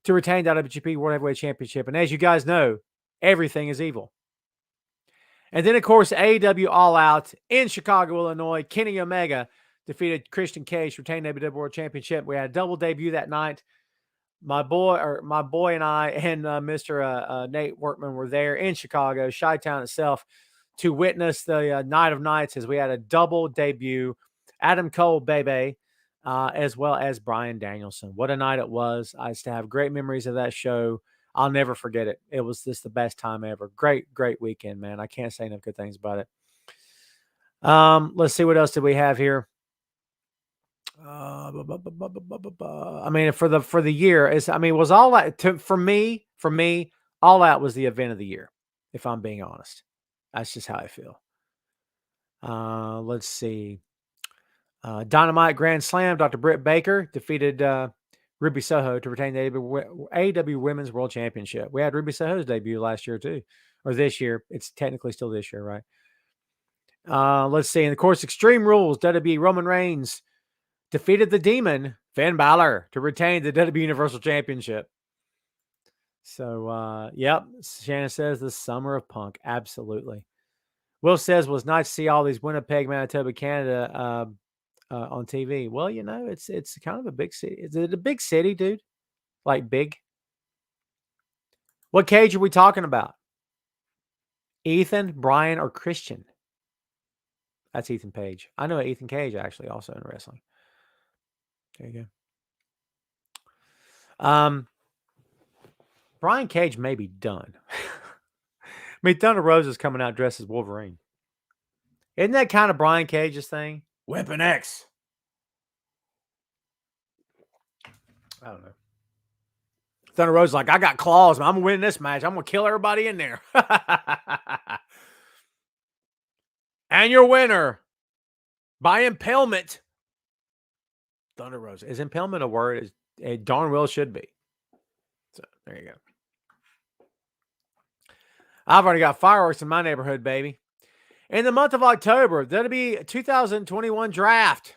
to retain the IWGP World Heavyweight Championship. And as you guys know, everything is evil. And then, of course, AEW All Out in Chicago, Illinois. Kenny Omega defeated Christian Cage to retain the WWE World Championship. We had a double debut that night. My boy and I and Mr. Nate Workman were there in Chicago, Chi-Town itself, to witness the Night of Nights as we had a double debut. Adam Cole, baby, as well as Bryan Danielson. What a night it was. I used to have great memories of that show. I'll never forget it. It was just the best time ever. Great, great weekend, man. I can't say enough good things about it. Let's see what else did we have here. I mean, for the year was All Out for me, All Out was the event of the year, if I'm being honest. That's just how I feel. Let's see. Dynamite Grand Slam, Dr. Britt Baker defeated Ruby Soho to retain the AEW Women's World Championship. We had Ruby Soho's debut last year too, or this year. It's technically still this year, right? Let's see. And of course, Extreme Rules, WWE Roman Reigns defeated the Demon, Finn Balor, to retain the WWE Universal Championship. So, yep. Shannon says the summer of Punk. Absolutely. Will says, was nice to see all these Winnipeg, Manitoba, Canada on TV. Well, you know, it's kind of a big city. Is it a big city, dude? Like big? What cage are we talking about? Ethan, Brian, or Christian? That's Ethan Page. I know Ethan Cage, actually, also in wrestling. There you go. Brian Cage may be done. I mean, Thunder Rosa's coming out dressed as Wolverine. Isn't that kind of Brian Cage's thing? Weapon X. I don't know. Thunder Rosa's like, I got claws, man. I'm going to win this match. I'm going to kill everybody in there. And your winner by impalement. Thunder Rosa. Is impalement a word? It darn well should be. So there you go. I've already got fireworks in my neighborhood, baby. In the month of October, that'll be 2021 draft.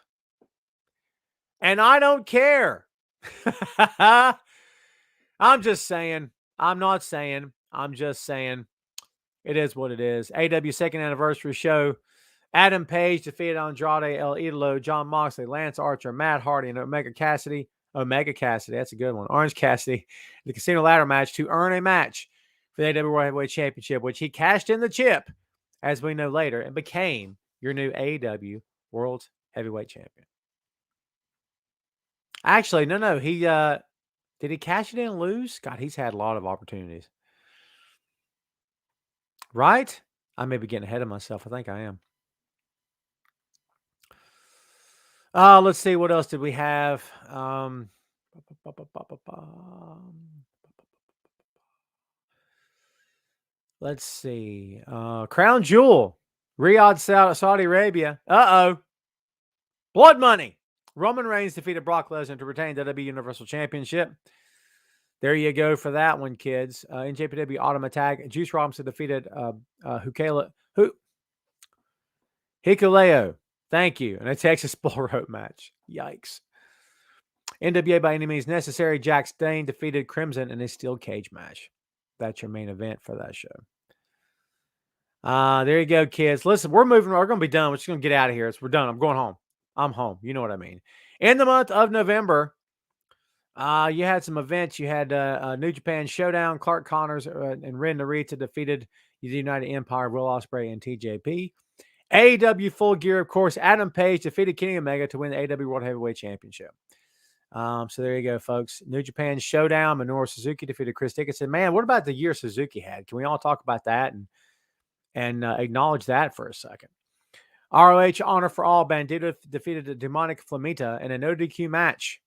And I don't care. I'm just saying. I'm not saying. I'm just saying. It is what it is. AW second anniversary show. Adam Page defeated Andrade El Idolo, John Moxley, Lance Archer, Matt Hardy, and Omega Cassidy. That's a good one. Orange Cassidy, the Casino Ladder match to earn a match for the AW World Heavyweight Championship, which he cashed in the chip, as we know later, and became your new AEW World Heavyweight Champion. Actually, no. He did he cash it in and lose? God, he's had a lot of opportunities. Right? I may be getting ahead of myself. I think I am. Let's see. What else did we have? Let's see. Crown Jewel. Riyadh, Saudi Arabia. Uh-oh. Blood money. Roman Reigns defeated Brock Lesnar to retain the WWE Universal Championship. There you go for that one, kids. In JPW Autumn Attack, Juice Robinson defeated Hikuleo. Thank you. And a Texas Bull Rope match. Yikes. NWA by any means necessary. Jack Stain defeated Crimson in a steel cage match. That's your main event for that show. There you go, kids. Listen, we're moving. We're going to be done. We're just going to get out of here. We're done. I'm going home. I'm home. You know what I mean. In the month of November, you had some events. You had New Japan Showdown. Clark Connors and Ren Narita defeated the United Empire, Will Ospreay, and TJP. AEW Full Gear, of course. Adam Page defeated Kenny Omega to win the AEW World Heavyweight Championship. So there you go, folks. New Japan Showdown. Minoru Suzuki defeated Chris Dickinson. Man, what about the year Suzuki had? Can we all talk about that and acknowledge that for a second? ROH Honor for All. Bandito defeated the Demonic Flamita in a no DQ match.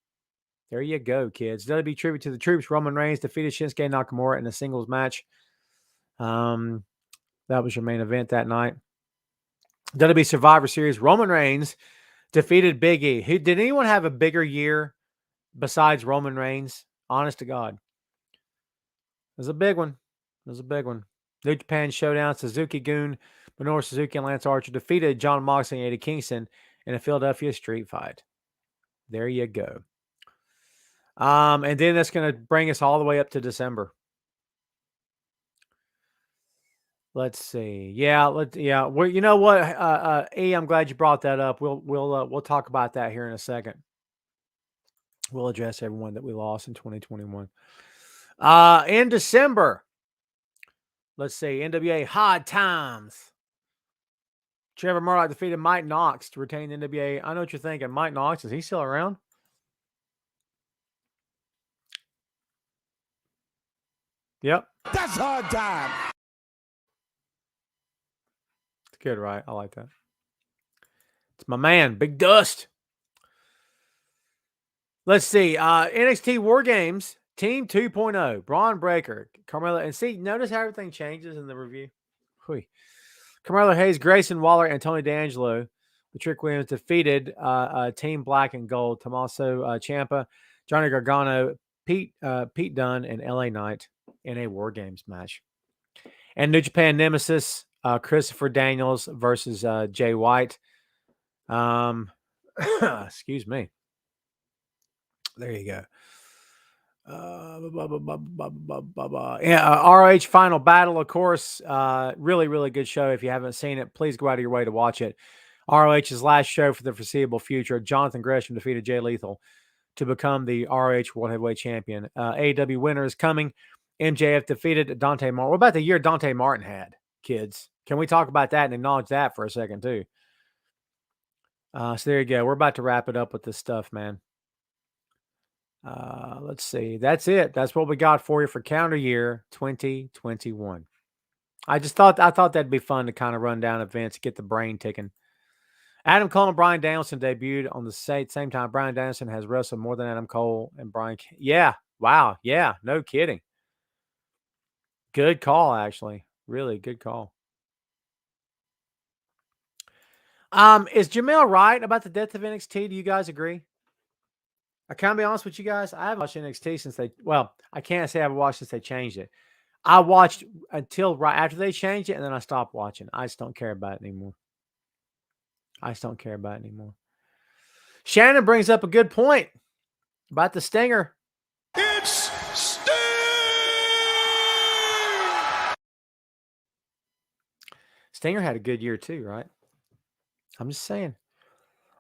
There you go, kids. WWE Tribute to the Troops. Roman Reigns defeated Shinsuke Nakamura in a singles match. That was your main event that night. WWE Survivor Series. Roman Reigns defeated Big E. Did anyone have a bigger year besides Roman Reigns? Honest to God. It was a big one. New Japan Showdown. Suzuki-gun, Minoru Suzuki, and Lance Archer defeated John Moxley and Eddie Kingston in a Philadelphia street fight. There you go. And then that's going to bring us all the way up to December. Let's see. Well, you know what, E, I'm glad you brought that up. We'll talk about that here in a second. We'll address everyone that we lost in 2021. In December, let's see. NWA Hard Times. Trevor Murdoch defeated Mike Knox to retain the NWA. I know what you're thinking. Mike Knox, is he still around? Yep. That's Hard Time. It's good, right? I like that. It's my man, Big Dust. Let's see. NXT War Games, Team 2.0, Braun Breaker, Carmelo. And see, notice how everything changes in the review. Hui. Carmelo Hayes, Grayson Waller, and Tony D'Angelo. The Trick Williams defeated Team Black and Gold, Tommaso Ciampa, Johnny Gargano, Pete Dunne, and LA Knight in a War Games match. And New Japan Nemesis, Christopher Daniels versus Jay White. Excuse me. There you go. ROH Final Battle, of course. Really, really good show. If you haven't seen it, please go out of your way to watch it. ROH's last show for the foreseeable future. Jonathan Gresham defeated Jay Lethal to become the ROH World Heavyweight Champion. AEW winner is coming. MJF defeated Dante Martin. What about the year Dante Martin had, kids? Can we talk about that and acknowledge that for a second, too? So there you go. We're about to wrap it up with this stuff, man. Let's see. That's it. That's what we got for you for calendar year 2021. I thought that'd be fun to kind of run down events, get the brain ticking. Adam Cole and Bryan Danielson debuted on the same time. Bryan Danielson has wrestled more than Adam Cole and Bryan. Yeah. Wow. Yeah. No kidding. Good call, actually. Really good call. Is Jamel right about the death of NXT? Do you guys agree? I can't be honest with you guys. I haven't watched NXT since I can't say I've watched since they changed it. I watched until right after they changed it, and then I stopped watching. I just don't care about it anymore. Shannon brings up a good point about the Stinger. It's Sting! Stinger had a good year too, right? I'm just saying.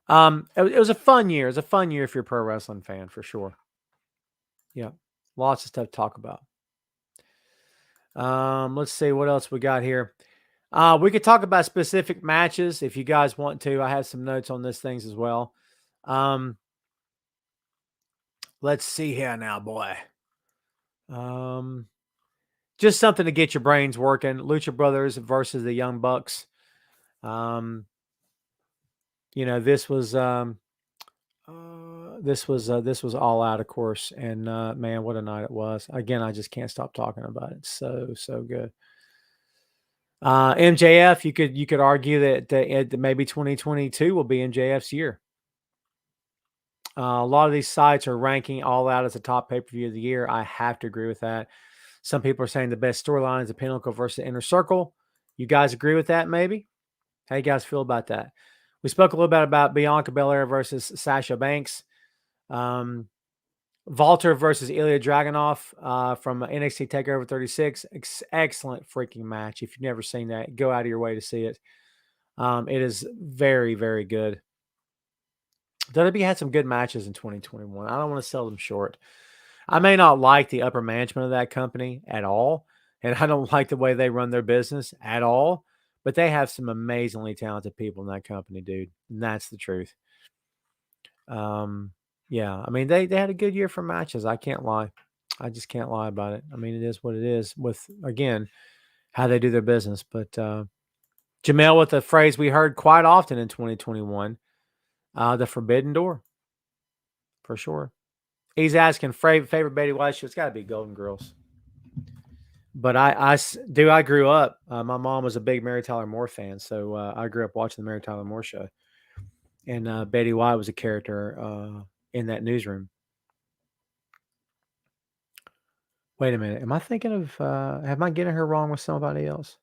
It was a fun year. It was a fun year if you're a pro wrestling fan, for sure. Yeah. Lots of stuff to talk about. Let's see what else we got here. We could talk about specific matches if you guys want to. I have some notes on these things as well. Let's see here now, boy. Just something to get your brains working. Lucha Brothers versus the Young Bucks. This was all out, of course, and man, what a night it was. Again, I just can't stop talking about it. So good. MJF, you could argue that maybe 2022 will be MJF's year. A lot of these sites are ranking All Out as the top pay-per-view of the year. I have to agree with that. Some people are saying the best storyline is the Pinnacle versus Inner Circle. You guys agree with that, maybe? How you guys feel about that? We spoke a little bit about Bianca Bel-Air versus Sasha Banks. Walter versus Ilya Dragunov from NXT TakeOver 36. Excellent freaking match. If you've never seen that, go out of your way to see it. It is very, very good. WWE had some good matches in 2021. I don't want to sell them short. I may not like the upper management of that company at all, and I don't like the way they run their business at all, but they have some amazingly talented people in that company, dude, and that's the truth. Yeah, I mean, they had a good year for matches. I can't lie. I just can't lie about it. I mean, it is what it is with, again, how they do their business. But Jamel with a phrase we heard quite often in 2021, the forbidden door, for sure. He's asking favorite Betty White show. It's got to be Golden Girls. But I grew up. My mom was a big Mary Tyler Moore fan, so I grew up watching the Mary Tyler Moore show. And Betty White was a character in that newsroom. Wait a minute. Am I thinking of, am I getting her wrong with somebody else?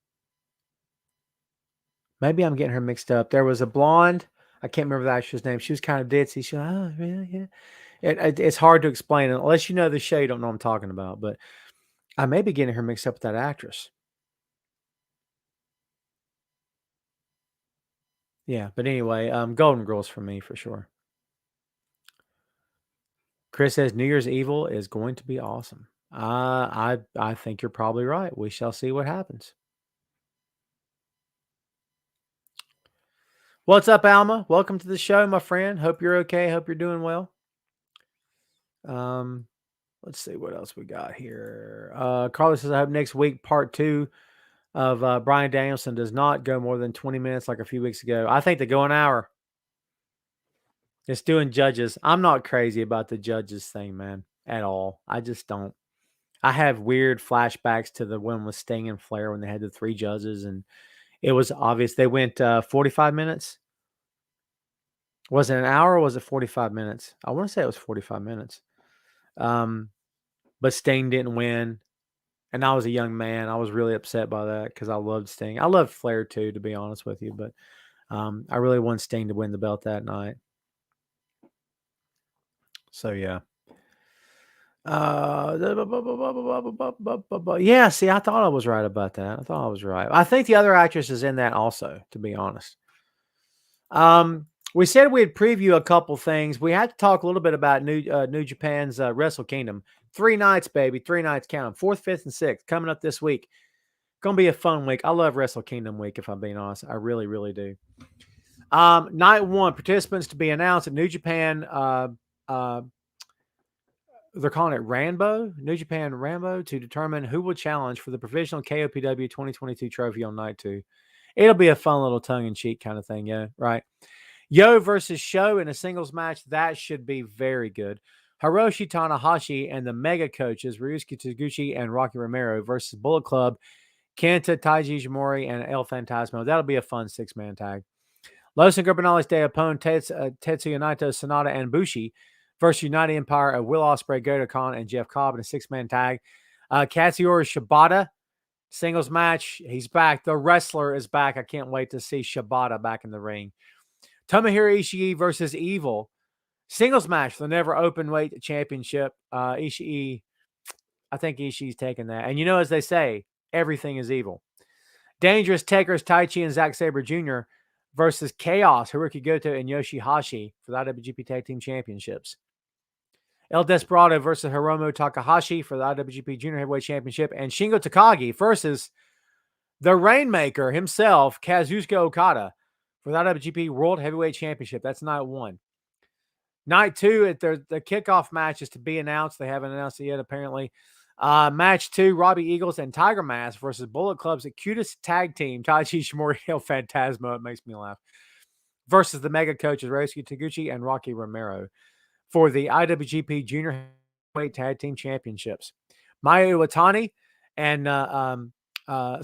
Maybe I'm getting her mixed up. There was a blonde. I can't remember the actress' name. She was kind of ditzy. She, oh, really? Yeah. It's hard to explain. Unless you know the show, you don't know what I'm talking about. But I may be getting her mixed up with that actress. Yeah. But anyway, Golden Girls for me, for sure. Chris says New Year's Evil is going to be awesome. I think you're probably right. We shall see what happens. What's up, Alma? Welcome to the show, my friend. Hope you're okay. Hope you're doing well. Let's see what else we got here. Carlos says, I hope next week, part 2 of Bryan Danielson does not go more than 20 minutes like a few weeks ago. I think they go an hour. It's doing judges. I'm not crazy about the judges thing, man, at all. I just don't. I have weird flashbacks to the one with Sting and Flair when they had the 3 judges, and it was obvious. They went 45 minutes. Was it an hour or was it 45 minutes? I want to say it was 45 minutes. But Sting didn't win. And I was a young man. I was really upset by that because I loved Sting. I loved Flair too, to be honest with you. But I really wanted Sting to win the belt that night. So, yeah. Yeah, see, I thought I was right about that. I thought I was right. I think the other actress is in that also, to be honest. We said we'd preview a couple things. We had to talk a little bit about New Japan's Wrestle Kingdom. 3 nights, baby. 3 nights, count them. 4th, 5th, and 6th coming up this week. Going to be a fun week. I love Wrestle Kingdom week, if I'm being honest. I really, really do. Night 1, participants to be announced at New Japan. They're calling it Rambo, New Japan Rambo, to determine who will challenge for the provisional KOPW 2022 trophy on night 2. It'll be a fun little tongue-in-cheek kind of thing, yeah, right? Yo versus Sho in a singles match. That should be very good. Hiroshi Tanahashi and the Mega Coaches, Ryusuke Taguchi and Rocky Romero versus Bullet Club, Kenta, Taiji Ishimori, and El Fantasmo. That'll be a fun 6-man tag. Los Ingobernables de Japón, Tetsuya Naito, Sonata, and Bushi versus United Empire of Will Ospreay, Goto Khan, and Jeff Cobb in a 6-man tag. Katsuyori Shibata, singles match. He's back. The wrestler is back. I can't wait to see Shibata back in the ring. Tomohiro Ishii versus Evil. Singles match for the Never Openweight Championship. Ishii, I think Ishii's taking that. And you know, as they say, everything is evil. Dangerous Takers, Taichi and Zack Sabre Jr. versus Chaos, Hiroki Goto and Yoshihashi for the IWGP Tag Team Championships. El Desperado versus Hiromu Takahashi for the IWGP Junior Heavyweight Championship. And Shingo Takagi versus the Rainmaker himself, Kazuchika Okada, for the IWGP World Heavyweight Championship. That's night 1. Night 2, the kickoff match is to be announced. They haven't announced it yet, apparently. Match 2, Robbie Eagles and Tiger Mask versus Bullet Club's cutest tag team, Taiji Ishimori, El Fantasma, it makes me laugh, versus the Mega Coaches, Ryusuke Taguchi and Rocky Romero for the IWGP Junior Heavyweight Tag Team Championships. Maya Iwatani and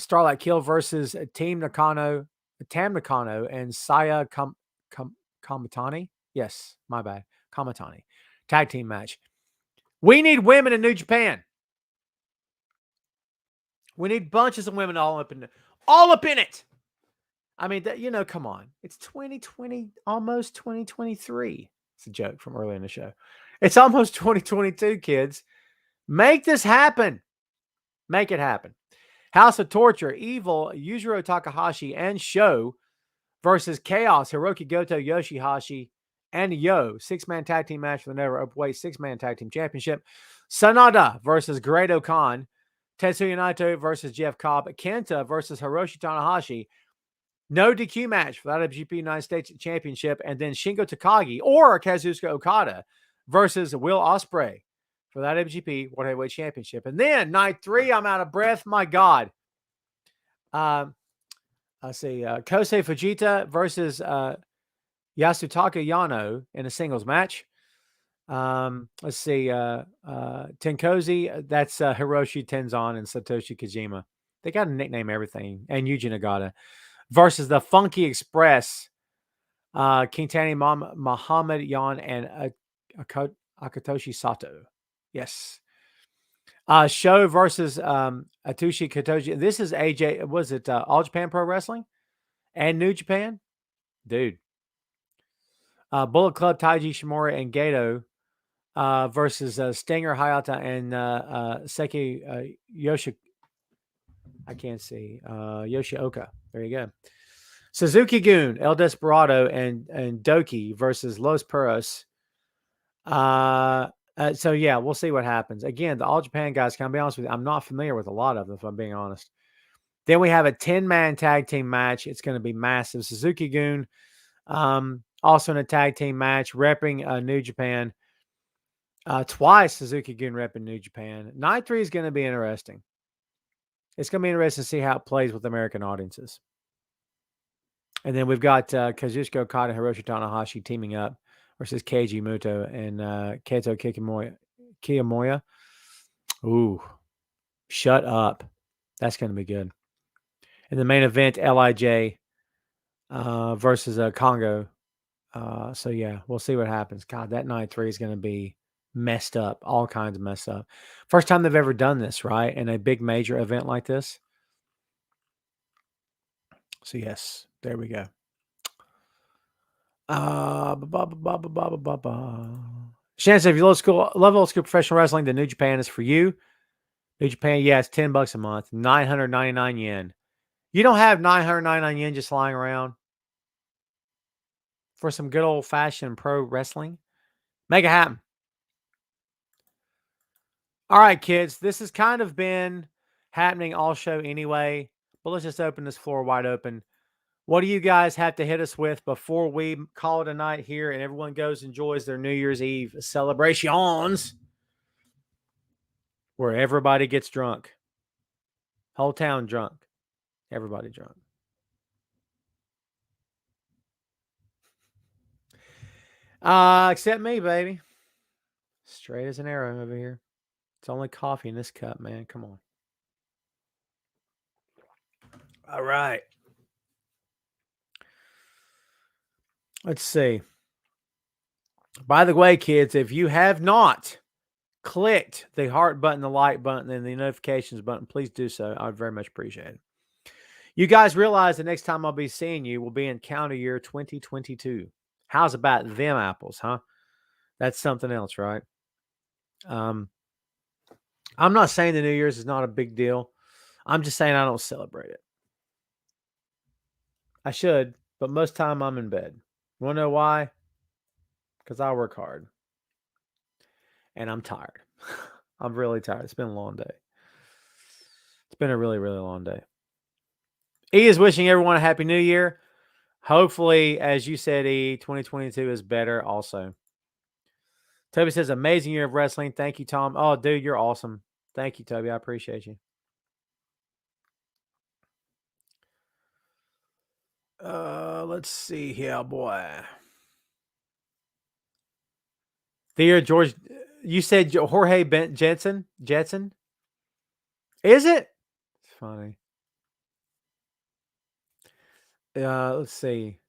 Starlight Kill versus Tam Nakano and Saya Kamatani. Yes, my bad. Kamatani. Tag team match. We need women in New Japan. We need bunches of women all up in it. I mean, come on. It's 2020, almost 2023. It's a joke from earlier in the show. It's almost 2022, kids. Make this happen. Make it happen. House of Torture, Evil, Yujiro Takahashi, and Sho versus Chaos, Hiroki Goto, Yoshihashi, and Yo. 6-man tag team match for the Never Openweight 6-man tag team championship. Sanada versus Goto Khan. Tetsuya Naito versus Jeff Cobb. Kenta versus Hiroshi Tanahashi. No DQ match for the IWGP United States Championship. And then Shingo Takagi or Kazuchika Okada versus Will Ospreay for the IWGP World Heavyweight Championship. And then night 3, I'm out of breath. My God. Let's see. Kosei Fujita versus Yasutaka Yano in a singles match. Let's see. Tenkozi, that's Hiroshi Tenzan and Satoshi Kojima. They got to nickname everything. And Yuji Nagata versus the Funky Express. Kintani Muhammad Yan and Akatoshi Sato. Yes. Sho versus Atsushi Katoji. This is AJ. Was it All Japan Pro Wrestling and New Japan? Dude. Bullet Club, Taiji Ishimori and Gato versus Stinger Hayata and Seki I can't see. Yoshioka. There you go. Suzuki Gun, El Desperado, and Doki versus Los Perros. So yeah, we'll see what happens. Again, the All Japan guys, can I be honest with you? I'm not familiar with a lot of them, if I'm being honest. Then we have a 10-man tag team match. It's going to be massive. Suzuki Gun, also in a tag team match, repping New Japan. Twice Suzuki Gun repping New Japan. Night 3 is going to be interesting. It's going to be interesting to see how it plays with American audiences. And then we've got Kazuchika Okada and Hiroshi Tanahashi teaming up versus Keiji Muto and Kaito Kiyomiya. Ooh, shut up. That's going to be good. In the main event, LIJ versus Congo. So, yeah, we'll see what happens. God, that night 3 is going to be messed up. All kinds of messed up. First time they've ever done this, right? In a big major event like this. So, yes, there we go. Shannon said, if you love old school professional wrestling, then New Japan is for you. New Japan, yeah, it's $10 a month, 999 yen. You don't have 999 yen just lying around for some good old fashioned pro wrestling? Make it happen. All right, kids, this has kind of been happening all show anyway, but let's just open this floor wide open. What do you guys have to hit us with before we call it a night here and everyone goes enjoys their New Year's Eve celebrations where everybody gets drunk? Whole town drunk. Everybody drunk. Except me, baby. Straight as an arrow over here. It's only coffee in this cup, man. Come on. All right. Let's see. By the way, kids, if you have not clicked the heart button, the like button, and the notifications button, please do so. I'd very much appreciate it. You guys realize the next time I'll be seeing you will be in calendar year 2022. How's about them apples, huh? That's something else, right? I'm not saying the New Year's is not a big deal. I'm just saying I don't celebrate it. I should, but most time I'm in bed. You want to know why? Because I work hard. And I'm tired. I'm really tired. It's been a long day. It's been a really, really long day. E is wishing everyone a happy new year. Hopefully, as you said, E, 2022 is better also. Toby says, amazing year of wrestling. Thank you, Tom. Oh, dude, you're awesome. Thank you, Toby. I appreciate you. Let's see here, boy. Theo George, you said Jorge Jetson? Is it? It's funny. Let's see.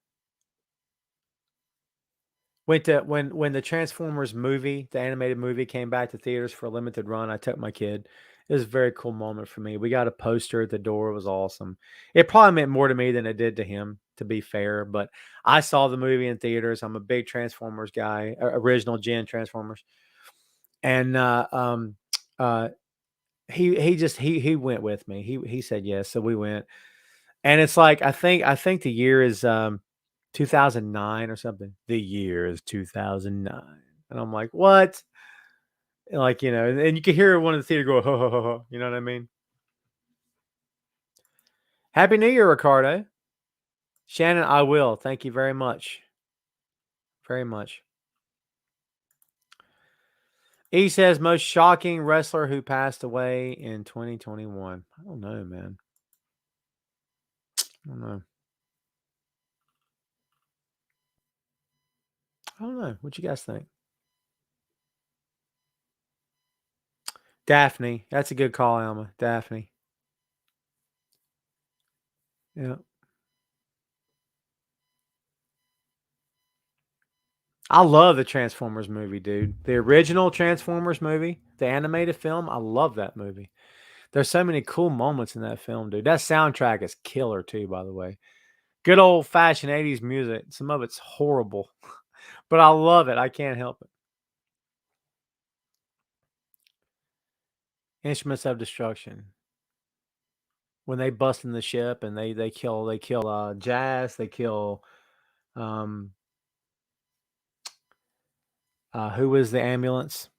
Went to when the Transformers movie, the animated movie, came back to theaters for a limited run. I took my kid. It was a very cool moment for me. We got a poster at the door. It was awesome. It probably meant more to me than it did to him, to be fair. But I saw the movie in theaters. I'm a big Transformers guy, original gen Transformers, and he went with me. He said yes, so we went. And it's like I think the year is 2009 or something. The year is 2009. And I'm like, what? And like, you know, and you can hear one of the theater go, ho, ho, ho, ho. You know what I mean? Happy New Year, Ricardo. Shannon, I will. Thank you very much. Very much. E says, most shocking wrestler who passed away in 2021. I don't know, man. I don't know. I don't know. What you guys think? Daphne. That's a good call, Alma. Daphne. Yeah. I love the Transformers movie, dude. The original Transformers movie, the animated film, I love that movie. There's so many cool moments in that film, dude. That soundtrack is killer too, by the way. Good old-fashioned 80s music. Some of it's horrible, but I love it. I can't help it. Instruments of Destruction. When they bust in the ship and they kill Jazz, they kill who was the ambulance?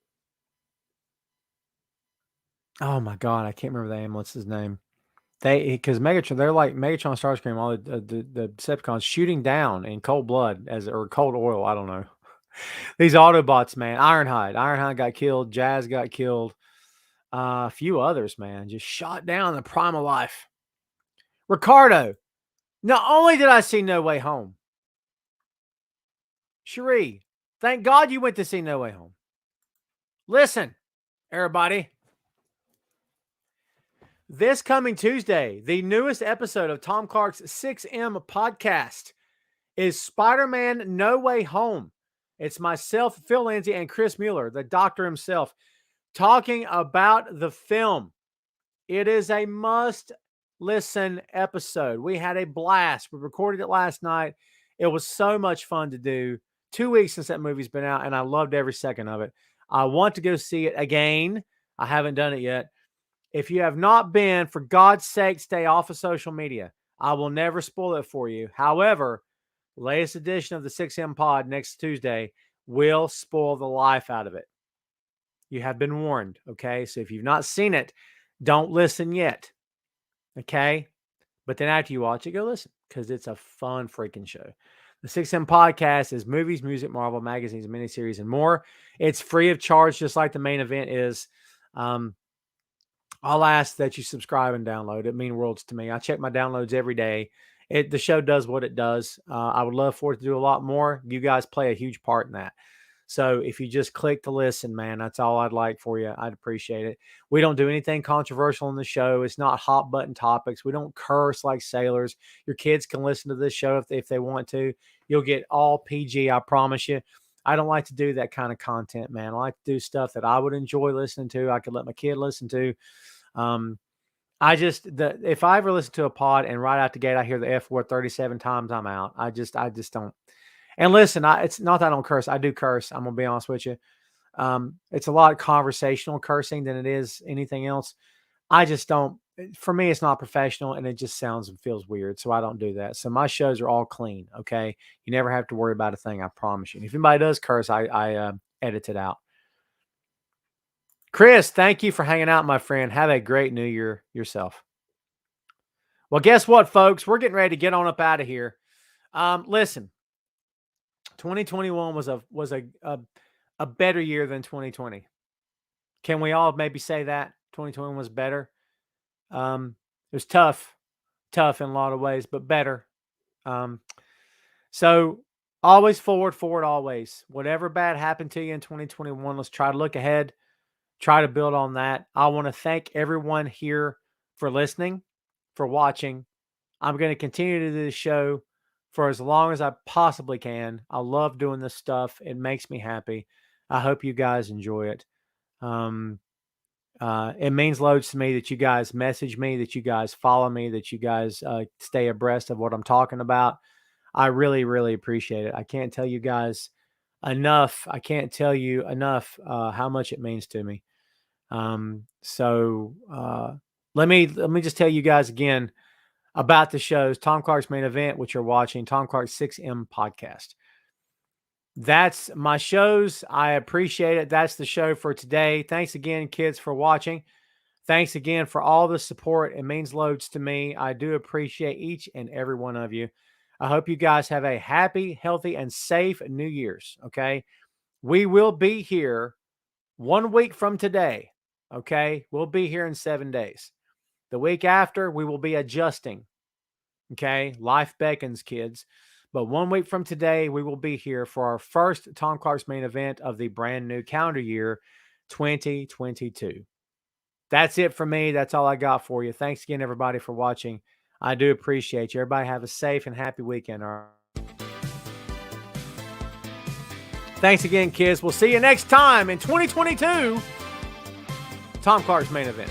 Oh my god, I can't remember the ambulance's name. Because Megatron, they're like Megatron, Starscream, all the Decepticons shooting down in cold blood or cold oil. I don't know. These Autobots, man. Ironhide got killed. Jazz got killed. A few others, man, just shot down in the prime of life. Ricardo, not only did I see No Way Home, Cherie, thank God you went to see No Way Home. Listen, everybody. This coming Tuesday, the newest episode of Tom Clark's 6M podcast is Spider-Man No Way Home. It's myself, Phil Lindsay, and Chris Mueller, the doctor himself, talking about the film. It is a must-listen episode. We had a blast. We recorded it last night. It was so much fun to do. 2 weeks since that movie's been out, and I loved every second of it. I want to go see it again. I haven't done it yet. If you have not been, for God's sake, stay off of social media. I will never spoil it for you. However, latest edition of the 6M pod next Tuesday will spoil the life out of it. You have been warned, okay? So if you've not seen it, don't listen yet, okay? But then after you watch it, go listen, because it's a fun freaking show. The 6M podcast is movies, music, Marvel, magazines, miniseries, and more. It's free of charge, just like the main event is. I'll ask that you subscribe and download. It means worlds to me. I check my downloads every day. The show does what it does. I would love for it to do a lot more. You guys play a huge part in that. So if you just click to listen, man, that's all I'd like for you. I'd appreciate it. We don't do anything controversial in the show. It's not hot button topics. We don't curse like sailors. Your kids can listen to this show if they want to. You'll get all PG, I promise you. I don't like to do that kind of content, man. I like to do stuff that I would enjoy listening to. I could let my kid listen to. If I ever listen to a pod and right out the gate I hear the F word 37 times, I'm out. I just don't. And listen, it's not that I don't curse. I do curse. I'm gonna be honest with you. It's a lot of conversational cursing than it is anything else. I just don't. For me, it's not professional, and it just sounds and feels weird. So I don't do that. So my shows are all clean. Okay, you never have to worry about a thing. I promise you. And if anybody does curse, I edit it out. Chris, thank you for hanging out, my friend. Have a great New Year yourself. Well, guess what, folks? We're getting ready to get on up out of here. Listen, 2021 was a better year than 2020. Can we all maybe say that 2021 was better? It was tough in a lot of ways, but better. So always forward always. Whatever bad happened to you in 2021, let's try to look ahead. Try to build on that. I want to thank everyone here for listening, for watching. I'm going to continue to do this show for as long as I possibly can. I love doing this stuff. It makes me happy. I hope you guys enjoy it. It means loads to me that you guys message me, that you guys follow me, that you guys stay abreast of what I'm talking about. I really, really appreciate it. I can't tell you guys enough. I can't tell you enough how much it means to me. Let me just tell you guys again about the shows. Tom Clark's Main Event, which you're watching, Tom Clark's 6M podcast. That's my shows. I appreciate it. That's the show for today. Thanks again, kids, for watching. Thanks again for all the support. It means loads to me. I do appreciate each and every one of you. I hope you guys have a happy, healthy, and safe New Year's. Okay. We will be here 1 week from today. Okay. We'll be here in 7 days. The week after, we will be adjusting. Okay. Life beckons, kids. But 1 week from today, we will be here for our first Tom Clark's Main Event of the brand new calendar year, 2022. That's it for me. That's all I got for you. Thanks again, everybody, for watching. I do appreciate you. Everybody have a safe and happy weekend. All right. Thanks again, kids. We'll see you next time in 2022. Tom Clark's Main Event.